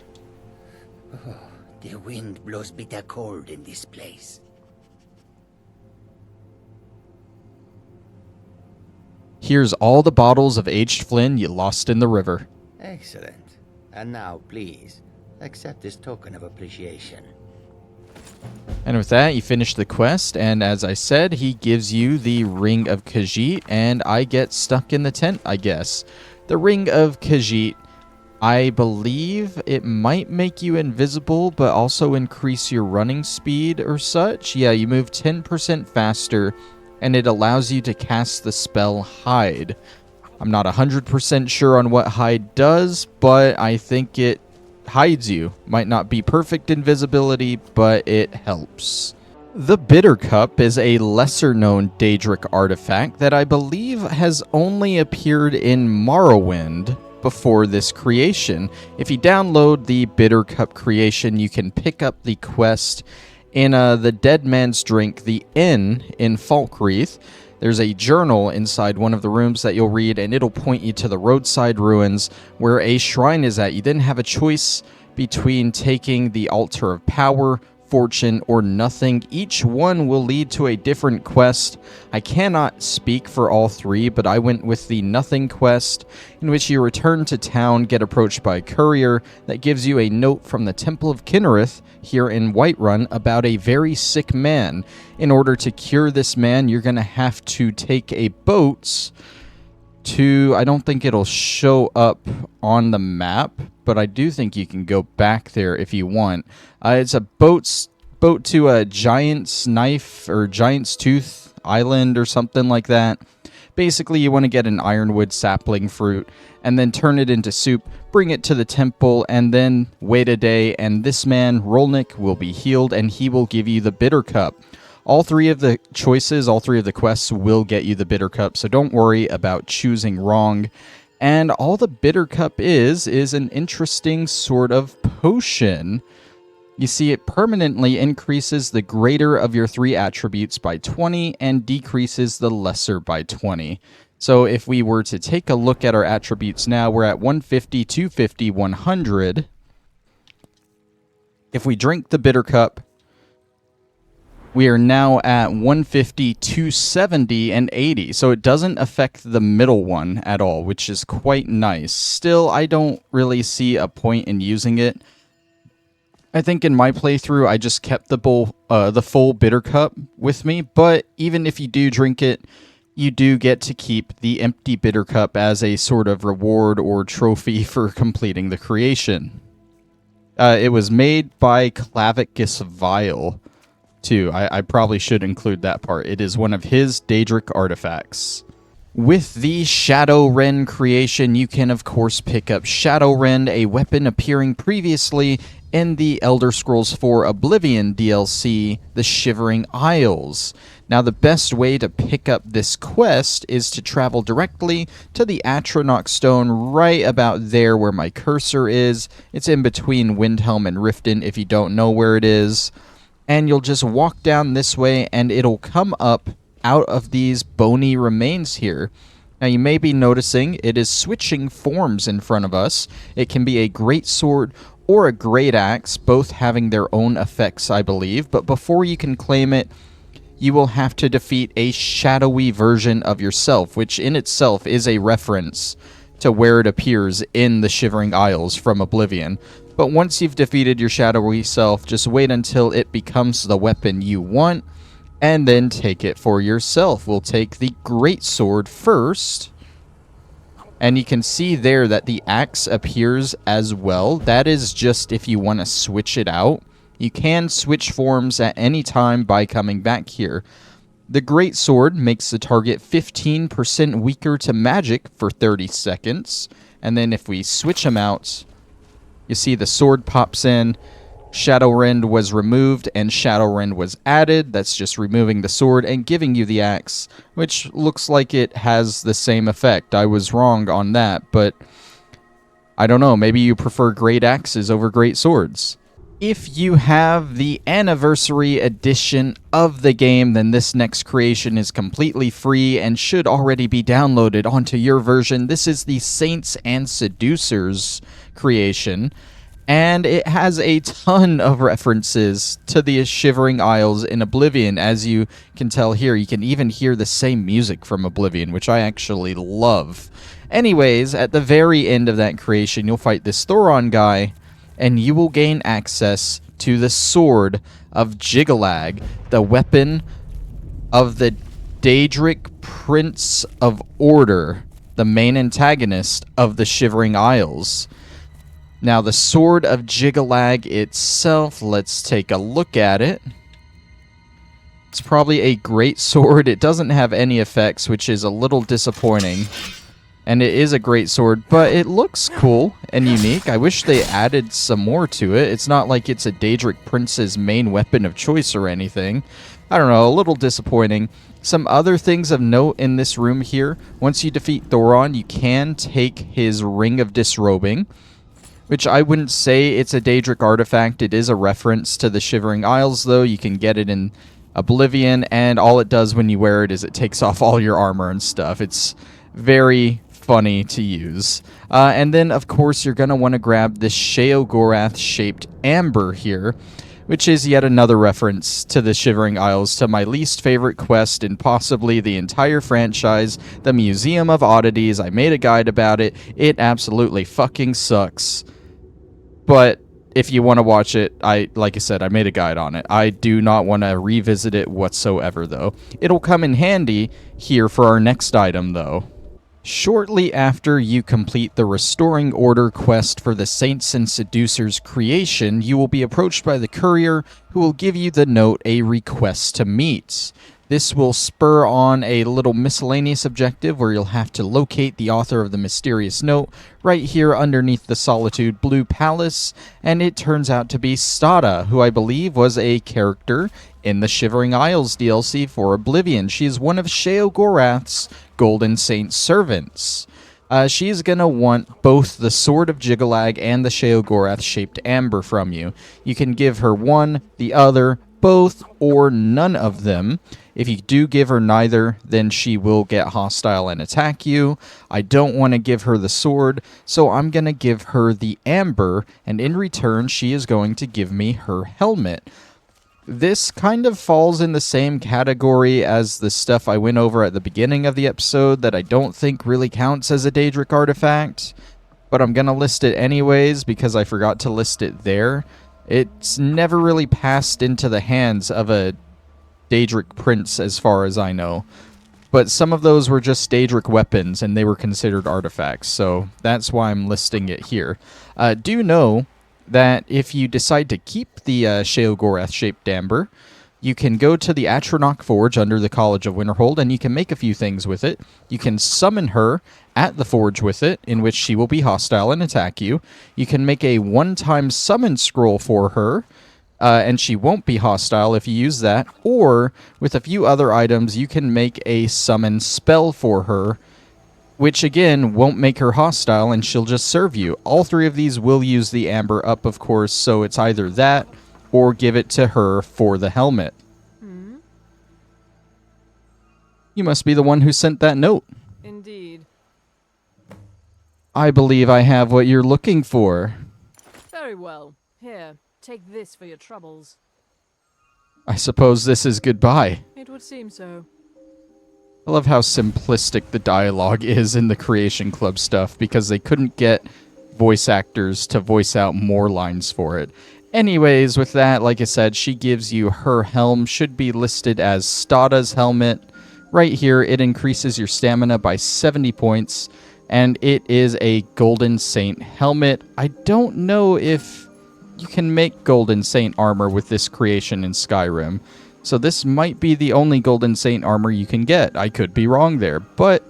Speaker 20: Oh, the wind blows bitter cold in this place.
Speaker 1: Here's all the bottles of aged Flynn you lost in the river.
Speaker 20: Excellent. And now, please, accept this token of appreciation.
Speaker 1: And with that, you finish the quest, and as I said, he gives you the Ring of Khajiit, and I get stuck in the tent, I guess. The Ring of Khajiit, I believe it might make you invisible, but also increase your running speed or such. Yeah, you move 10% faster, and it allows you to cast the spell Hide. I'm not 100% sure on what Hide does, but I think it hides you. Might not be perfect invisibility, but it helps. The Bittercup is a lesser-known Daedric artifact that I believe has only appeared in Morrowind before this creation. If you download the Bittercup creation, you can pick up the quest in the Dead Man's Drink, the Inn in Falkreath. There's a journal inside one of the rooms that you'll read, and it'll point you to the roadside ruins where a shrine is at. You then have a choice between taking the Altar of Power, Fortune, or Nothing. Each one will lead to a different quest. I cannot speak for all 3, but I went with the Nothing quest, in which you return to town, get approached by a courier that gives you a note from the Temple of Kinnereth here in Whiterun about a very sick man. In order to cure this man, you're going to have to take a boat to, I don't think it'll show up on the map, but I do think you can go back there if you want. It's a boat to a Giant's Knife or Giant's Tooth Island or something like that. Basically, you want to get an ironwood sapling fruit and then turn it into soup, bring it to the temple, and then wait a day, and this man, Rolnik, will be healed, and he will give you the Bittercup. All 3 of the choices, all 3 of the quests will get you the Bittercup, so don't worry about choosing wrong. And all the Bittercup is an interesting sort of potion. You see, it permanently increases the greater of your 3 attributes by 20 and decreases the lesser by 20. So if we were to take a look at our attributes now, we're at 150, 250, 100. If we drink the Bittercup, we are now at 150, 270, and 80. So it doesn't affect the middle one at all, which is quite nice. Still, I don't really see a point in using it. I think in my playthrough, I just kept the full Bittercup with me. But even if you do drink it, you do get to keep the empty Bittercup as a sort of reward or trophy for completing the creation. It was made by Clavicus Vile, too. I probably should include that part. It is one of his Daedric artifacts. With the Shadowrend creation, you can of course pick up Shadowrend, a weapon appearing previously in the Elder Scrolls IV Oblivion DLC, the Shivering Isles. Now, the best way to pick up this quest is to travel directly to the Atronach Stone right about there where my cursor is. It's in between Windhelm and Riften if you don't know where it is. And you'll just walk down this way and it'll come up out of these bony remains here. Now, you may be noticing it is switching forms in front of us. It can be a great sword or a great axe, both having their own effects, I believe. But before you can claim it, you will have to defeat a shadowy version of yourself, which in itself is a reference to where it appears in the Shivering Isles from Oblivion. But once you've defeated your shadowy self, just wait until it becomes the weapon you want, and then take it for yourself. We'll take the great sword first. And you can see there that the axe appears as well. That is just if you want to switch it out. You can switch forms at any time by coming back here. The great sword makes the target 15% weaker to magic for 30 seconds. And then if we switch them out, you see the sword pops in. Shadowrend was removed and Shadowrend was added. That's just removing the sword and giving you the axe, which looks like it has the same effect. I was wrong on that, but I don't know. Maybe you prefer great axes over great swords. If you have the anniversary edition of the game, then this next creation is completely free and should already be downloaded onto your version. This is the Saints and Seducers creation. And it has a ton of references to the Shivering Isles in Oblivion, as you can tell here. You can even hear the same music from Oblivion, which I actually love. Anyways, at the very end of that creation, you'll fight this Thoron guy, and you will gain access to the Sword of Jyggalag, the weapon of the Daedric Prince of Order, the main antagonist of the Shivering Isles. Now, the Sword of Jyggalag itself, let's take a look at it. It's probably a great sword. It doesn't have any effects, which is a little disappointing. And it is a great sword, but it looks cool and unique. I wish they added some more to it. It's not like it's a Daedric Prince's main weapon of choice or anything. I don't know, a little disappointing. Some other things of note in this room here. Once you defeat Thoron, you can take his Ring of Disrobing, which I wouldn't say it's a Daedric artifact. It is a reference to the Shivering Isles, though. You can get it in Oblivion, and all it does when you wear it is it takes off all your armor and stuff. It's very funny to use. And then, of course, you're going to want to grab this Sheogorath-shaped amber here, which is yet another reference to the Shivering Isles, to my least favorite quest in possibly the entire franchise, the Museum of Oddities. I made a guide about it. It absolutely fucking sucks. But if you want to watch it, like I said, I made a guide on it. I do not want to revisit it whatsoever, though. It'll come in handy here for our next item, though. Shortly after you complete the Restoring Order quest for the Saints and Seducers creation, you will be approached by the courier who will give you the note, a request to meet. This will spur on a little miscellaneous objective where you'll have to locate the author of the mysterious note right here underneath the Solitude Blue Palace, and it turns out to be Stada, who I believe was a character in the Shivering Isles DLC for Oblivion. She is one of Sheogorath's Golden Saint servants. She's going to want both the Sword of Jyggalag and the Sheogorath-shaped amber from you. You can give her one, the other, both, or none of them. If you do give her neither, then she will get hostile and attack you. I don't want to give her the sword, so I'm going to give her the amber, and in return, she is going to give me her helmet. This kind of falls in the same category as the stuff I went over at the beginning of the episode that I don't think really counts as a Daedric artifact, but I'm going to list it anyways because I forgot to list it there. It's never really passed into the hands of a Daedric prince as far as I know, but some of those were just Daedric weapons and they were considered artifacts, so that's why I'm listing it here. Do know that if you decide to keep the Sheogorath-shaped amber, You can go to the Atronach Forge under the College of Winterhold, and you can make a few things with it. You can summon her at the forge with it, in which she will be hostile and attack you. You can make a one-time summon scroll for her, and she won't be hostile if you use that. Or, with a few other items, you can make a summon spell for her, which again won't make her hostile, and she'll just serve you. All three of these will use the Amber up, of course, so it's either that or give it to her for the helmet. You must be the one who sent that note.
Speaker 21: Indeed.
Speaker 1: I believe I have what you're looking for.
Speaker 21: Very well. Here, take this for your troubles.
Speaker 1: I suppose this is goodbye.
Speaker 21: It would seem so.
Speaker 1: I love how simplistic the dialogue is in the Creation Club stuff, because they couldn't get voice actors to voice out more lines for it. Anyways, with that, like I said, she gives you her helm. Should be listed as Stada's helmet. Right here, it increases your stamina by 70 points, and it is a Golden Saint helmet. I don't know if you can make Golden Saint armor with this creation in Skyrim, so this might be the only Golden Saint armor you can get. I could be wrong there, but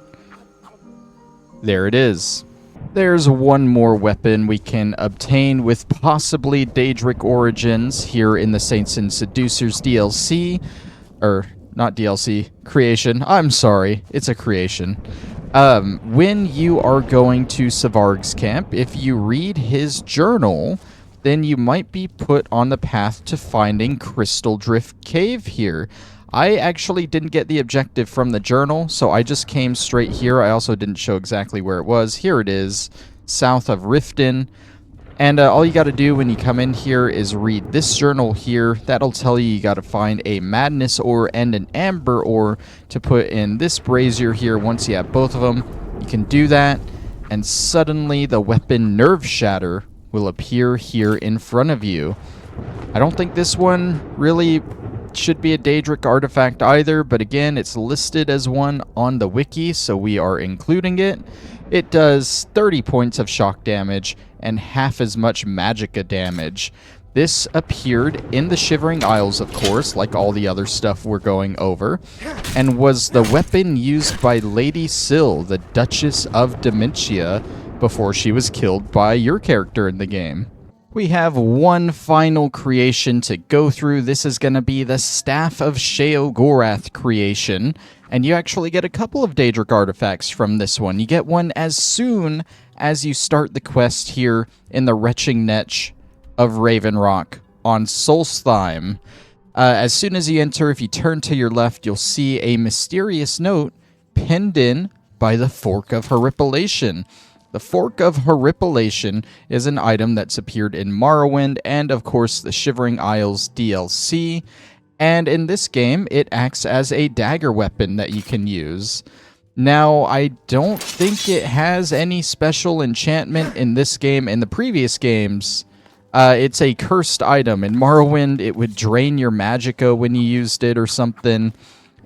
Speaker 1: there it is. There's one more weapon we can obtain with possibly Daedric origins here in the Saints and Seducers DLC, or not DLC, creation. I'm sorry, it's a creation. When you are going to Savarg's camp, if you read his journal, then you might be put on the path to finding Crystal Drift Cave here. I actually didn't get the objective from the journal, so I just came straight here. I also didn't show exactly where it was. Here it is, south of Riften. And all you got to do when you come in here is read this journal here. That'll tell you got to find a Madness ore and an Amber ore to put in this brazier here. Once you have both of them, you can do that, and suddenly the weapon Nerve Shatter will appear here in front of you. I don't think this one really should be a Daedric artifact either, but again, it's listed as one on the wiki, so we are including it. It does 30 points of shock damage and half as much magicka damage. This appeared in the Shivering Isles, of course, like all the other stuff we're going over, and was the weapon used by Lady Syl, the Duchess of Dementia, before she was killed by your character in the game. We have one final creation to go through. This is going to be the Staff of Sheogorath creation, and you actually get a couple of Daedric artifacts from this one. You get one as soon as you start the quest here in the Retching Netch of Raven Rock on Solstheim. As soon as you enter, if you turn to your left, you'll see a mysterious note pinned in by the Fork of Horripilation. The Fork of Horripilation is an item that's appeared in Morrowind and, of course, the Shivering Isles DLC. And in this game, it acts as a dagger weapon that you can use. Now, I don't think it has any special enchantment in this game. In the previous games, it's a cursed item. In Morrowind, it would drain your magicka when you used it or something.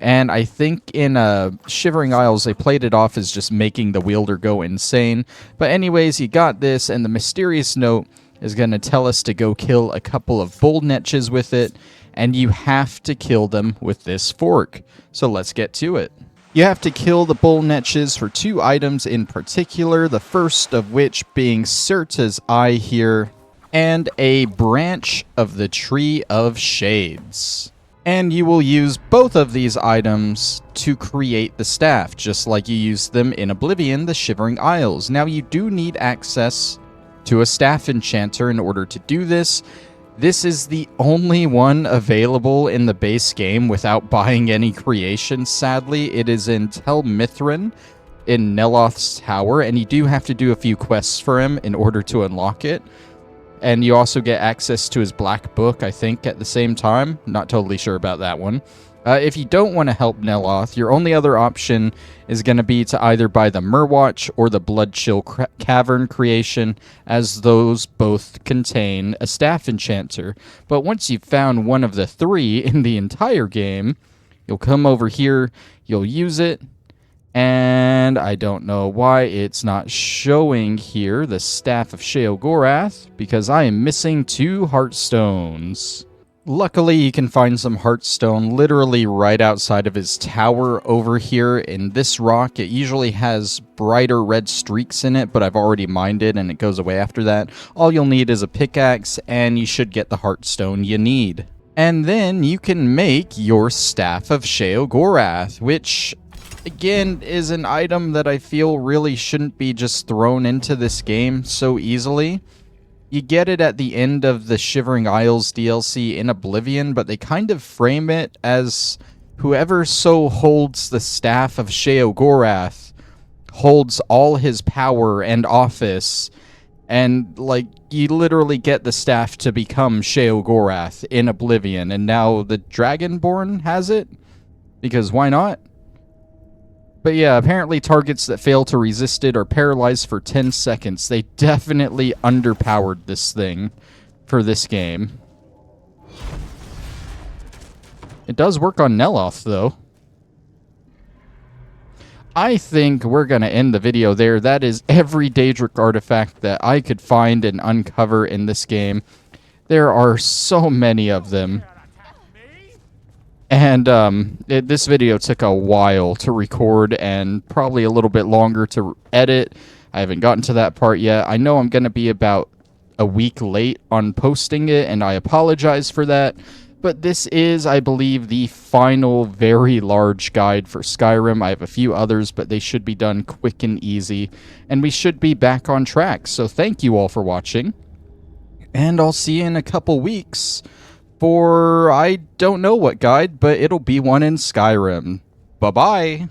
Speaker 1: And I think in Shivering Isles, they played it off as just making the wielder go insane. But anyways, you got this, and the mysterious note is going to tell us to go kill a couple of bull netches with it, and you have to kill them with this fork. So let's get to it. You have to kill the bull netches for two items in particular, the first of which being Sirta's Eye here, and a branch of the Tree of Shades. And you will use both of these items to create the staff, just like you used them in Oblivion, the Shivering Isles. Now, you do need access to a staff enchanter in order to do this. This is the only one available in the base game without buying any creations, sadly. It is in Tel Mithryn in Neloth's Tower, and you do have to do a few quests for him in order to unlock it. And you also get access to his Black Book, I think, at the same time. Not totally sure about that one. If you don't want to help Neloth, your only other option is going to be to either buy the Murwatch or the Bloodchill Cavern creation, as those both contain a staff enchanter. But once you've found one of the three in the entire game, you'll come over here, you'll use it, and I don't know why it's not showing here the Staff of Sheogorath, because I am missing 2 Heartstones. Luckily, you can find some Heartstone literally right outside of his tower over here in this rock. It usually has brighter red streaks in it, but I've already mined it and it goes away after that. All you'll need is a pickaxe, and you should get the Heartstone you need. And then you can make your Staff of Sheogorath, which, again, is an item that I feel really shouldn't be just thrown into this game so easily. You get it at the end of the Shivering Isles DLC in Oblivion, but they kind of frame it as whoever so holds the Staff of Sheogorath holds all his power and office, and, like, you literally get the staff to become Sheogorath in Oblivion, and now the Dragonborn has it? Because why not? But yeah, apparently targets that fail to resist it are paralyzed for 10 seconds. They definitely underpowered this thing for this game. It does work on Neloth, though. I think we're going to end the video there. That is every Daedric artifact that I could find and uncover in this game. There are so many of them. And this video took a while to record and probably a little bit longer to edit. I haven't gotten to that part yet. I know I'm going to be about a week late on posting it, and I apologize for that. But this is, I believe, the final very large guide for Skyrim. I have a few others, but they should be done quick and easy. And we should be back on track. So thank you all for watching. And I'll see you in a couple weeks for I don't know what guide, but it'll be one in Skyrim. Bye-bye.